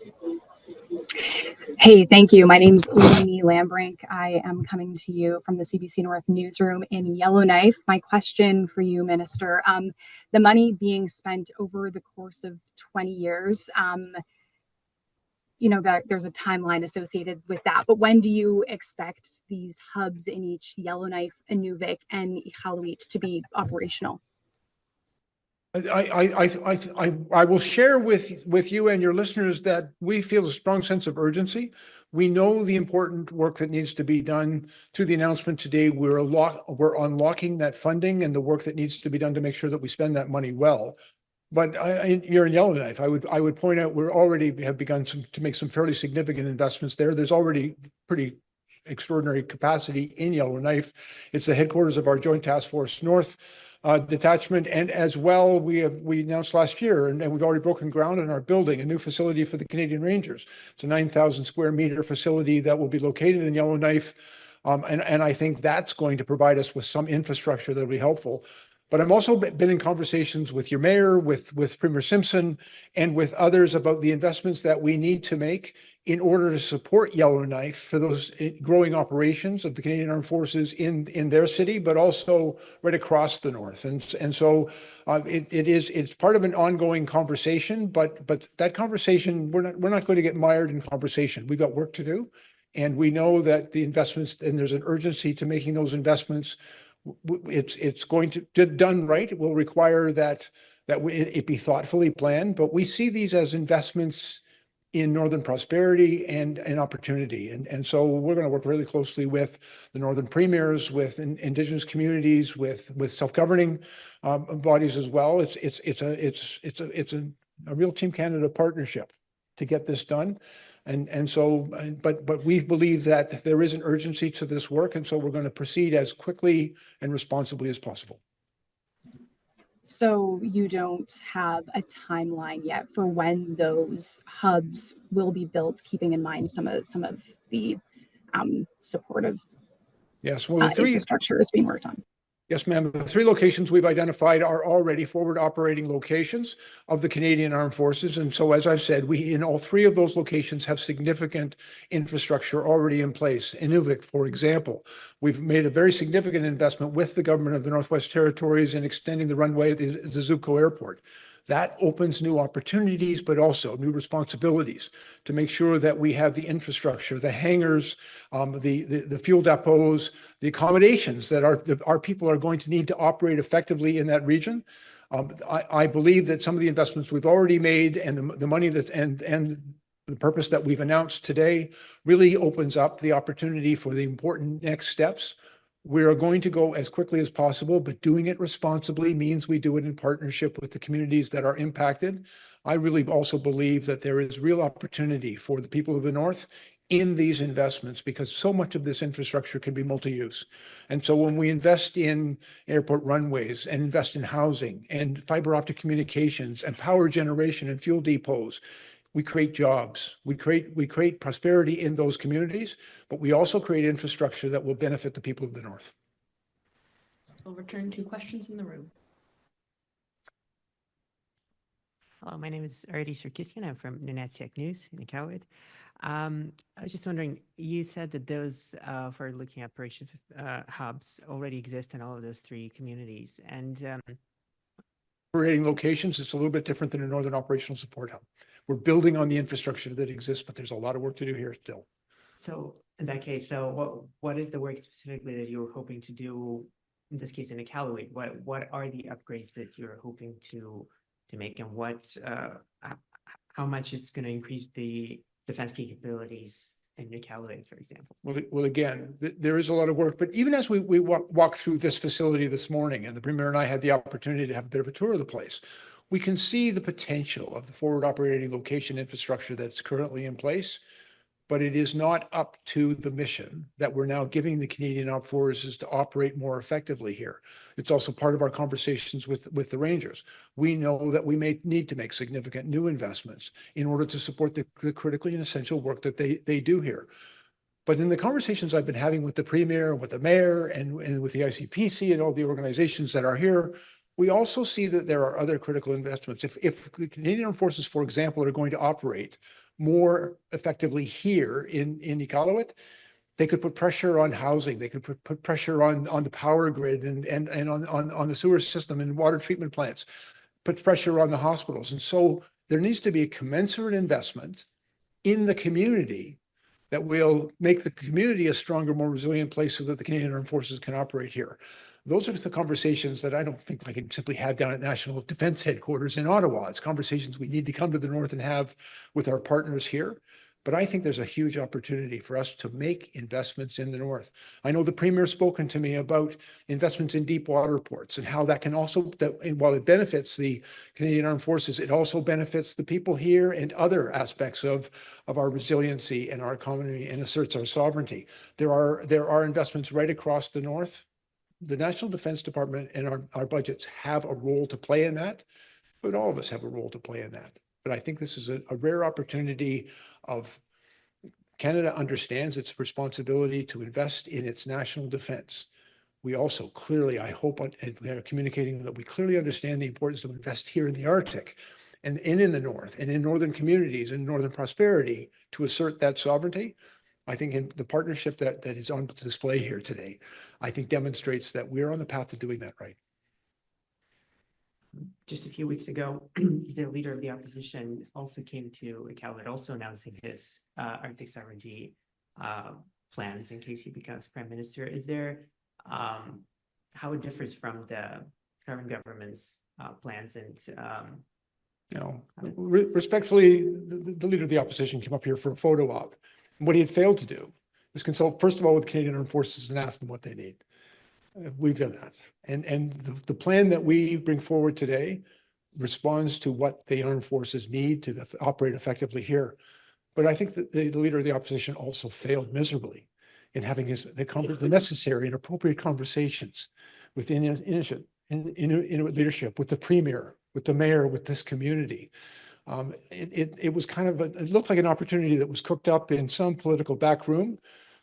Hey, thank you. My name's Lainey Lambrink. I am coming to you from the CBC North newsroom in Yellowknife. My question for you, Minister, the money being spent over the course of 20 years, you know, that there's a timeline associated with that, but when do you expect these hubs in each Yellowknife, Inuvik, and Iqaluit to be operational? I will share with you and your listeners that we feel a strong sense of urgency. We know the important work that needs to be done. Through the announcement today, we're unlocking that funding and the work that needs to be done to make sure that we spend that money well. But you're in Yellowknife. I would point out we already have begun to make some fairly significant investments there. There's already pretty extraordinary capacity in Yellowknife. It's the headquarters of our Joint Task Force North detachment, and as well we announced last year, and we've already broken ground on our building a new facility for the Canadian Rangers. It's a 9,000 square meter facility that will be located in Yellowknife, and I think that's going to provide us with some infrastructure that will be helpful. But I've also been in conversations with your mayor, with Premier Simpson, and with others about the investments that we need to make in order to support Yellowknife for those growing operations of the Canadian Armed Forces in their city, but also right across the north. And so it's part of an ongoing conversation, but that conversation, we're not going to get mired in conversation. We've got work to do, and we know that the investments, and there's an urgency to making those investments. It's going to done right. It will require that it be thoughtfully planned, but we see these as investments in Northern prosperity and opportunity. And so we're going to work really closely with the Northern premiers, with Indigenous communities, with self-governing bodies as well. It's a real Team Canada partnership to get this done. And so, but we believe that there is an urgency to this work. And so we're going to proceed as quickly and responsibly as possible. So you don't have a timeline yet for when those hubs will be built, keeping in mind some of the supportive yes, well, the infrastructure is being worked on. Yes, ma'am. The 3 locations we've identified are already forward operating locations of the Canadian Armed Forces. And so, as I've said, we in all 3 of those locations have significant infrastructure already in place. Inuvik, for example, we've made a very significant investment with the government of the Northwest Territories in extending the runway at the Zuko Airport. That opens new opportunities, but also new responsibilities to make sure that we have the infrastructure, the hangars, the fuel depots, the accommodations that our people are going to need to operate effectively in that region. I believe that some of the investments we've already made and the money that and the purpose that we've announced today really opens up the opportunity for the important next steps. We are going to go as quickly as possible, but doing it responsibly means we do it in partnership with the communities that are impacted. I really also believe that there is real opportunity for the people of the North in these investments because so much of this infrastructure can be multi-use. And so when we invest in airport runways and invest in housing and fiber optic communications and power generation and fuel depots, we create jobs, we create prosperity in those communities, but we also create infrastructure that will benefit the people of the North. We'll return to questions in the room. Hello, my name is Artie Sarkisian. I'm from Nunavut News in Iqaluit. I was just wondering, you said that those for looking operation hubs already exist in all of those 3 communities. And operating locations, it's a little bit different than a Northern Operational Support Hub. We're building on the infrastructure that exists, but there's a lot of work to do here still. So in that case, so what is the work specifically that you're hoping to do, in this case in Iqaluit? What are the upgrades that you're hoping to make, and how much it's going to increase the defense capabilities in Iqaluit, for example? Well, again, there is a lot of work, but even as we walk through this facility this morning, and the Premier and I had the opportunity to have a bit of a tour of the place, we can see the potential of the forward operating location infrastructure that's currently in place, but it is not up to the mission that we're now giving the Canadian Armed Forces to operate more effectively here. It's also part of our conversations with the Rangers. We know that we may need to make significant new investments in order to support the critically and essential work that they do here. But in the conversations I've been having with the Premier, with the Mayor, and with the ICPC and all the organizations that are here, we also see that there are other critical investments. If the Canadian Armed Forces, for example, are going to operate more effectively here in Iqaluit, they could put pressure on housing. They could put pressure on the power grid and on the sewer system and water treatment plants, put pressure on the hospitals. And so there needs to be a commensurate investment in the community that will make the community a stronger, more resilient place so that the Canadian Armed Forces can operate here. Those are the conversations that I don't think I can simply have down at National Defense Headquarters in Ottawa. It's conversations we need to come to the North and have with our partners here. But I think there's a huge opportunity for us to make investments in the North. I know the Premier's spoken to me about investments in deep water ports and how that can also, while it benefits the Canadian Armed Forces, it also benefits the people here and other aspects of our resiliency and our economy and asserts our sovereignty. There are investments right across the North. The National Defense Department and our budgets have a role to play in that, but all of us have a role to play in that. But I think this is a rare opportunity of Canada understands its responsibility to invest in its national defense. We also clearly, I hope, and we are communicating that we clearly understand the importance of invest here in the Arctic and in the North and in northern communities and northern prosperity to assert that sovereignty. I think in the partnership that is on display here today, I think demonstrates that we're on the path to doing that right. Just a few weeks ago, the leader of the opposition also came to Iqaluit, also announcing his Arctic sovereignty plans in case he becomes prime minister. Is there how it differs from the current government's plans, and Respectfully, the leader of the opposition came up here for a photo op. And what he had failed to do is consult, first of all, with Canadian Armed Forces and ask them what they need. We've done that. And the plan that we bring forward today responds to what the armed forces need to operate effectively here. But I think that the leader of the opposition also failed miserably in having the necessary and appropriate conversations with Inuit leadership, with the premier, with the mayor, with this community. It was kind of it looked like an opportunity that was cooked up in some political back room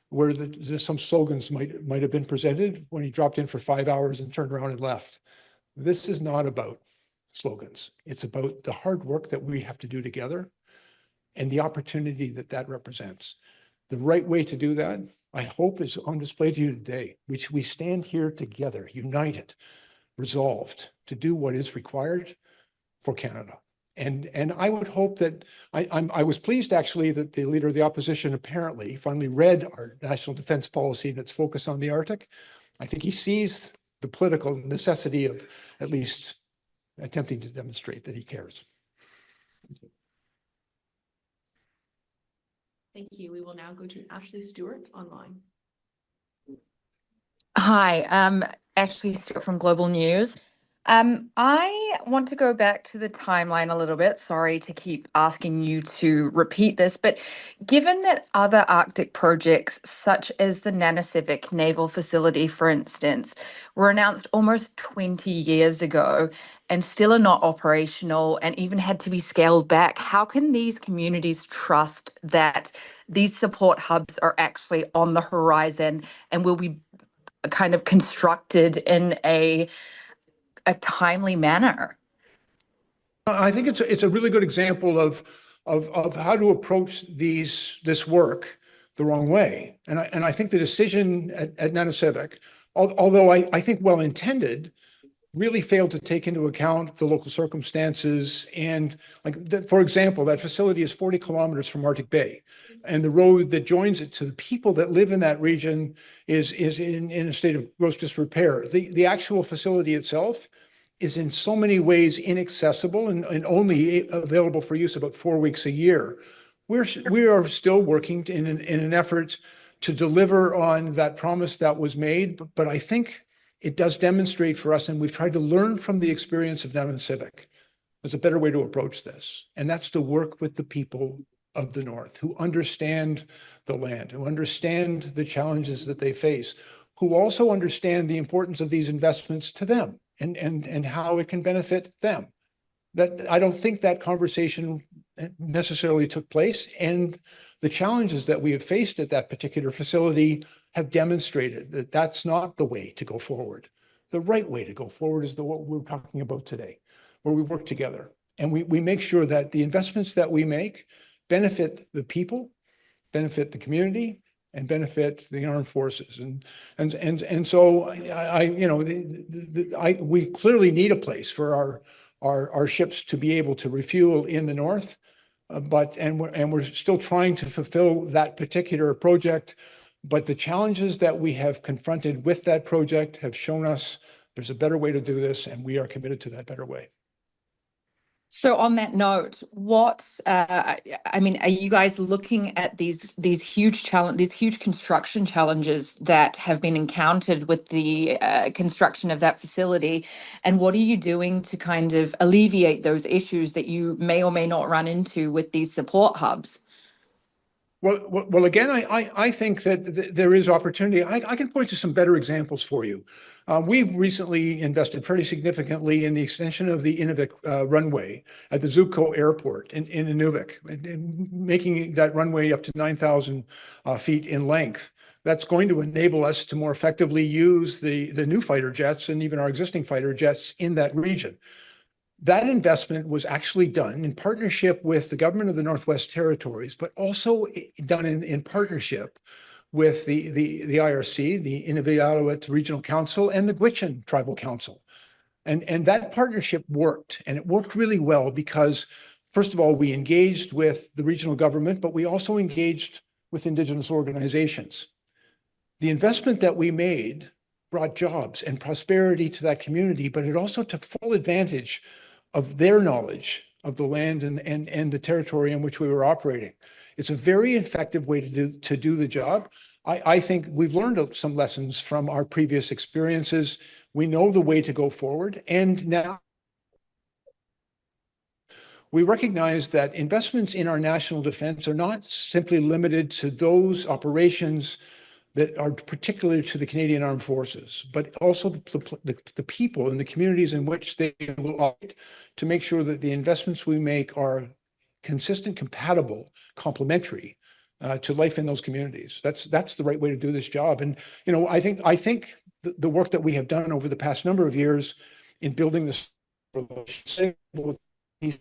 where some slogans might have been presented when he dropped in for 5 hours and turned around and left. This is not about slogans. It's about the hard work that we have to do together and the opportunity that represents. The right way to do that, I hope, is on display to you today, which we stand here together, united, resolved to do what is required for Canada. And I would hope that, I was pleased actually that the leader of the opposition apparently finally read our national defense policy that's focused on the Arctic. I think he sees the political necessity of at least attempting to demonstrate that he cares. Thank you. We will now go to Ashley Stewart online. Hi, Ashley Stewart from Global News. I want to go back to the timeline a little bit. Sorry to keep asking you to repeat this, but given that other Arctic projects, such as the Nunavut Naval Facility, for instance, were announced almost 20 years ago and still are not operational and even had to be scaled back, how can these communities trust that these support hubs are actually on the horizon and will be kind of constructed in a timely manner? I think it's a really good example of how to approach this work the wrong way. And I think the decision at Nunavut, although I think well intended, really failed to take into account the local circumstances. And for example, that facility is 40 kilometers from Arctic Bay, and the road that joins it to the people that live in that region is in a state of gross disrepair. The actual facility itself is in so many ways inaccessible and only available for use about 4 weeks a year. We are still working in an effort to deliver on that promise that was made, but I think it does demonstrate for us, and we've tried to learn from the experience of Nunavut. There's a better way to approach this, and that's to work with the people of the North who understand the land, who understand the challenges that they face, who also understand the importance of these investments to them and how it can benefit them. That I don't think that conversation necessarily took place, and the challenges that we have faced at that particular facility have demonstrated that that's not the way to go forward. The right way to go forward is what we're talking about today, where we work together and we make sure that the investments that we make benefit the people, benefit the community, and benefit the armed forces. And so we clearly need a place for our ships to be able to refuel in the North, but we're still trying to fulfill that particular project. But the challenges that we have confronted with that project have shown us there's a better way to do this, and we are committed to that better way. So on that note, are you guys looking at these huge construction challenges that have been encountered with the construction of that facility, and what are you doing to kind of alleviate those issues that you may or may not run into with these support hubs? Well, again, I think that there is opportunity. I can point to some better examples for you. We've recently invested pretty significantly in the extension of the Inuvik runway at the Zubco Airport in Inuvik, making that runway up to 9,000 feet in length. That's going to enable us to more effectively use the new fighter jets and even our existing fighter jets in that region. That investment was actually done in partnership with the government of the Northwest Territories, but also done in partnership with the IRC, the Iqaluit Regional Council, and the Gwich'in Tribal Council. And that partnership worked, and it worked really well because, first of all, we engaged with the regional government, but we also engaged with Indigenous organizations. The investment that we made brought jobs and prosperity to that community, but it also took full advantage of their knowledge of the land and the territory in which we were operating. It's a very effective way to do the job. I think we've learned some lessons from our previous experiences. We know the way to go forward. And now we recognize that investments in our national defense are not simply limited to those operations that are particular to the Canadian Armed Forces, but also the people and the communities in which they will operate, to make sure that the investments we make are consistent, compatible, complementary to life in those communities. That's the right way to do this job. And I think the work that we have done over the past number of years in building this relationship with,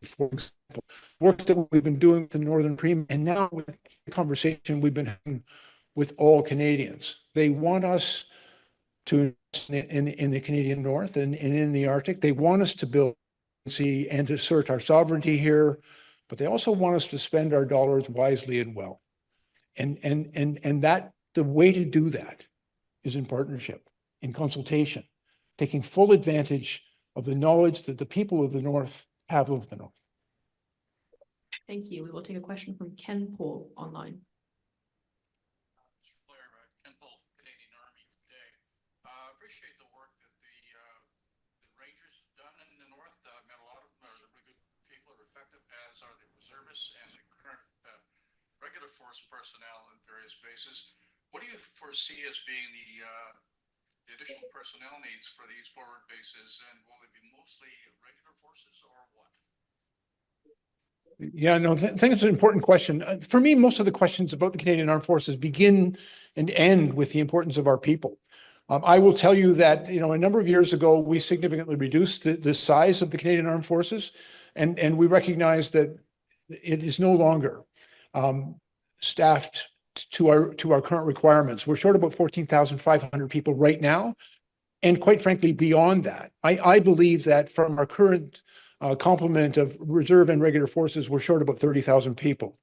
for example, work that we've been doing with the Northern Premium, and now with the conversation we've been having with all Canadians. They want us to invest in the Canadian North and in the Arctic. They want us to build and to assert our sovereignty here, but they also want us to spend our dollars wisely and well. And that the way to do that is in partnership, in consultation, taking full advantage of the knowledge that the people of the North have of the North. Thank you. We will take a question from Ken Pohl online. Mr. Blair, Ken Pohl, Canadian Army today. Appreciate the work that the Rangers have done in the North. Met a lot of them are really good people, are effective, as are the reservists and the current regular force personnel in various bases. What do you foresee as being the additional personnel needs for these forward bases, and will it be mostly regular forces or what? Yeah, no, I think it's an important question. For me, most of the questions about the Canadian Armed Forces begin and end with the importance of our people. I will tell you that, a number of years ago, we significantly reduced the size of the Canadian Armed Forces, and we recognize that it is no longer staffed to our current requirements. We're short about 14,500 people right now, and quite frankly, beyond that. I believe that from our current complement of reserve and regular forces, we're short about 30,000 people.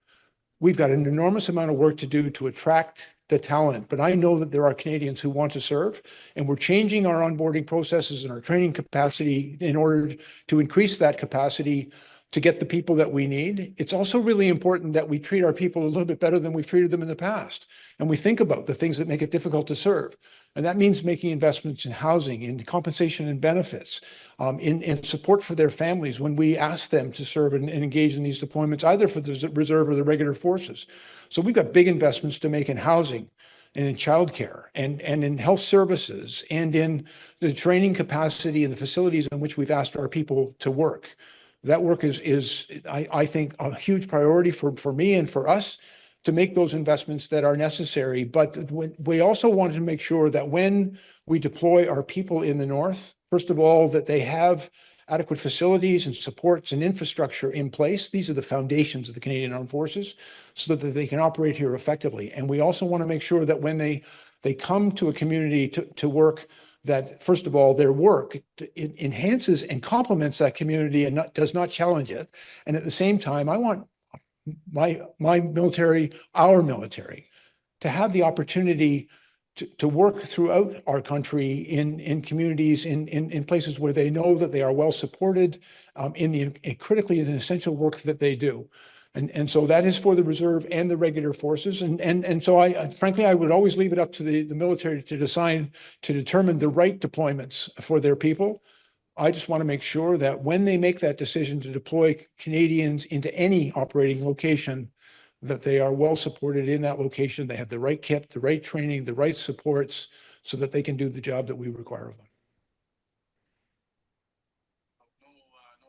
We've got an enormous amount of work to do to attract the talent, but I know that there are Canadians who want to serve, and we're changing our onboarding processes and our training capacity in order to increase that capacity to get the people that we need. It's also really important that we treat our people a little bit better than we've treated them in the past. And we think about the things that make it difficult to serve. And that means making investments in housing, in compensation and benefits, in support for their families when we ask them to serve and engage in these deployments, either for the reserve or the regular forces. So we've got big investments to make in housing and in childcare and in health services and in the training capacity and the facilities in which we've asked our people to work. That work is I think, a huge priority for me and for us to make those investments that are necessary. But we also want to make sure that when we deploy our people in the North, first of all, that they have adequate facilities and supports and infrastructure in place. These are the foundations of the Canadian Armed Forces, so that they can operate here effectively. And we also want to make sure that when they come to a community to work, that first of all, their work enhances and complements that community and does not challenge it. And at the same time, I want my military, our military, to have the opportunity to work throughout our country in communities, in places where they know that they are well supported in the critically and essential work that they do. And so that is for the reserve and the regular forces. And so frankly, I would always leave it up to the military to decide, to determine the right deployments for their people. I just want to make sure that when they make that decision to deploy Canadians into any operating location, that they are well supported in that location. They have the right kit, the right training, the right supports, so that they can do the job that we require of them. No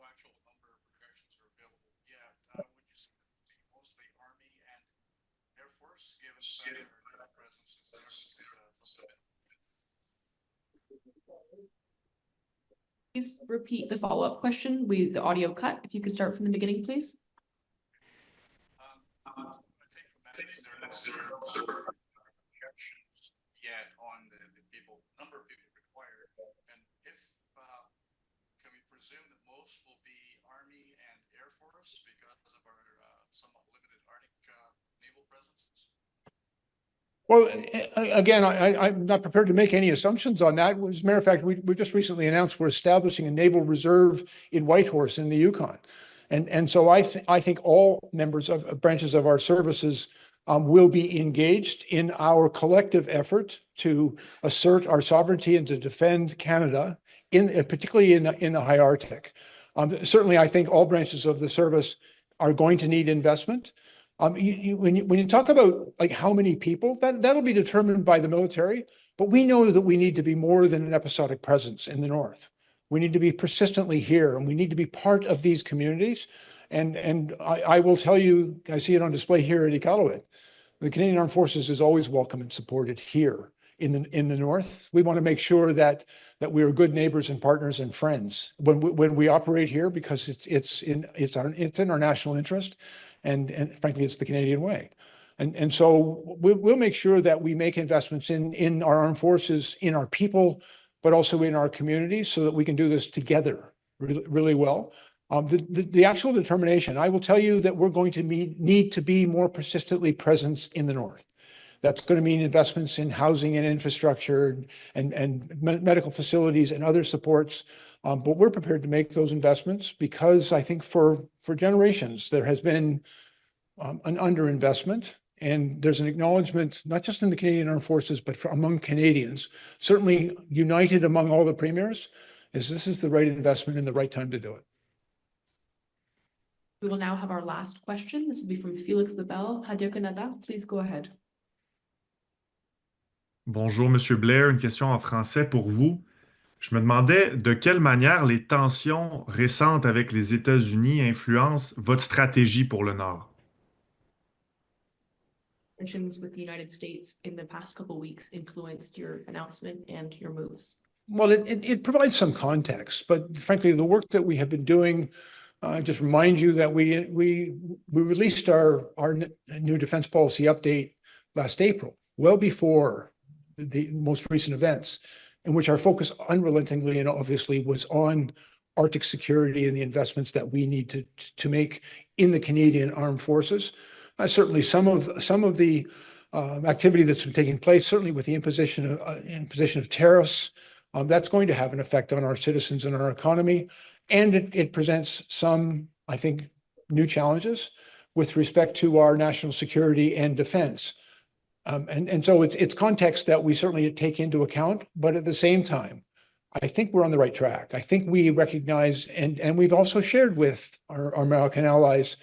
actual number of projections are available yet. Would you say mostly Army and Air Force, given their presence is there? Please repeat the follow-up question. The audio cut. If you could start from the beginning, please. I take from that there are projections yet on the people, number of people required, and if can we presume that most will be Army and Air Force because of our somewhat limited Arctic naval presence? Well, again, I'm not prepared to make any assumptions on that. As a matter of fact, we just recently announced we're establishing a naval reserve in Whitehorse in the Yukon. And so I think all members of branches of our services will be engaged in our collective effort to assert our sovereignty and to defend Canada, particularly in the high Arctic. Certainly, I think all branches of the service are going to need investment. When you talk about like how many people, that'll be determined by the military, but we know that we need to be more than an episodic presence in the North. We need to be persistently here, and we need to be part of these communities. And I will tell you, I see it on display here at Iqaluit. The Canadian Armed Forces is always welcome and supported here in the North. We want to make sure that we are good neighbors and partners and friends when we operate here, because it's in our national interest, and frankly, it's the Canadian way. And so we'll make sure that we make investments in our armed forces, in our people, but also in our communities, so that we can do this together really well. The actual determination, I will tell you that we're going to need to be more persistently present in the North. That's going to mean investments in housing and infrastructure and medical facilities and other supports. But we're prepared to make those investments because I think for generations, there has been an underinvestment. And there's an acknowledgement, not just in the Canadian Armed Forces, but among Canadians, certainly united among all the premiers, is this is the right investment and the right time to do it. We will now have our last question. This will be from Felix Lebel, Radio-Canada. Please go ahead. Bonjour, Monsieur Blair. Une question en français pour vous. Je me demandais de quelle manière les tensions récentes avec les États-Unis influencent votre stratégie pour le Nord. Tensions with the United States in the past couple of weeks influenced your announcement and your moves? Well, it provides some context, but frankly, the work that we have been doing, just remind you that we released our new defense policy update last April, well before the most recent events, in which our focus unrelentingly and obviously was on Arctic security and the investments that we need to make in the Canadian Armed Forces. Certainly, some of the activity that's been taking place, certainly with the imposition of tariffs, that's going to have an effect on our citizens and our economy, and it presents some, I think, new challenges with respect to our national security and defense. And so it's context that we certainly take into account, but at the same time, I think we're on the right track. I think we recognize, and we've also shared with our American allies,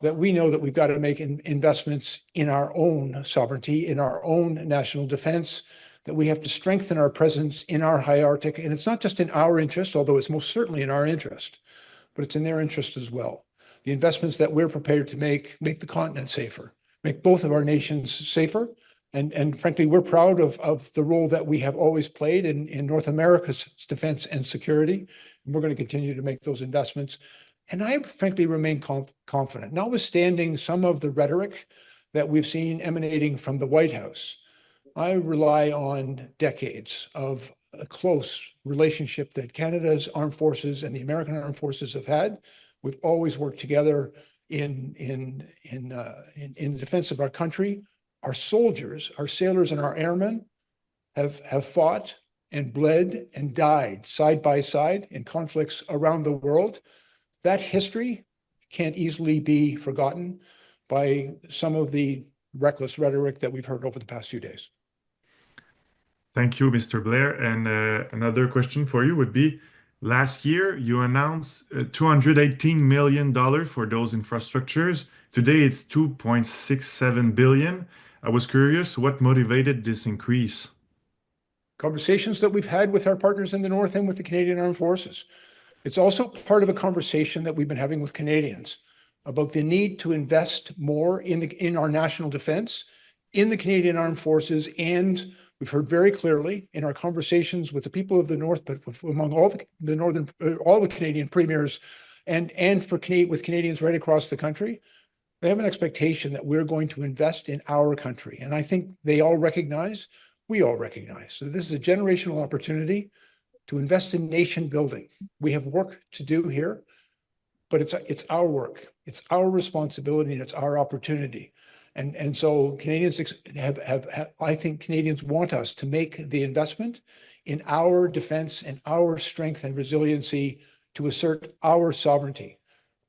that we know that we've got to make investments in our own sovereignty, in our own national defense, that we have to strengthen our presence in our high Arctic. And it's not just in our interest, although it's most certainly in our interest, but it's in their interest as well. The investments that we're prepared to make the continent safer, make both of our nations safer. And frankly, we're proud of the role that we have always played in North America's defense and security. And we're going to continue to make those investments. And I frankly remain confident, notwithstanding some of the rhetoric that we've seen emanating from the White House. I rely on decades of a close relationship that Canada's armed forces and the American armed forces have had. We've always worked together in the defense of our country. Our soldiers, our sailors, and our airmen have fought and bled and died side by side in conflicts around the world. That history can't easily be forgotten by some of the reckless rhetoric that we've heard over the past few days. Thank you, Mr. Blair. And another question for you would be, last year, you announced $218 million for those infrastructures. Today, it's $2.67 billion. I was curious, what motivated this increase? Conversations that we've had with our partners in the North and with the Canadian Armed Forces. It's also part of a conversation that we've been having with Canadians about the need to invest more in our national defense, in the Canadian Armed Forces, and we've heard very clearly in our conversations with the people of the North, but among all the Canadian premiers, and with Canadians right across the country, they have an expectation that we're going to invest in our country. And I think they all recognize, we all recognize, that this is a generational opportunity to invest in nation building. We have work to do here, but it's our work, it's our responsibility, and it's our opportunity. And so Canadians I think Canadians want us to make the investment in our defense and our strength and resiliency to assert our sovereignty.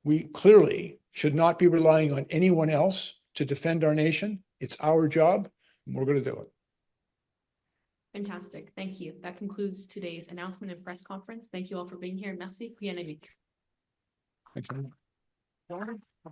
We clearly should not be relying on anyone else to defend our nation. It's our job, and we're going to do it. Fantastic. Thank you. That concludes today's announcement and press conference. Thank you all for being here. Merci. Qikiqtani Inuit. Thank you.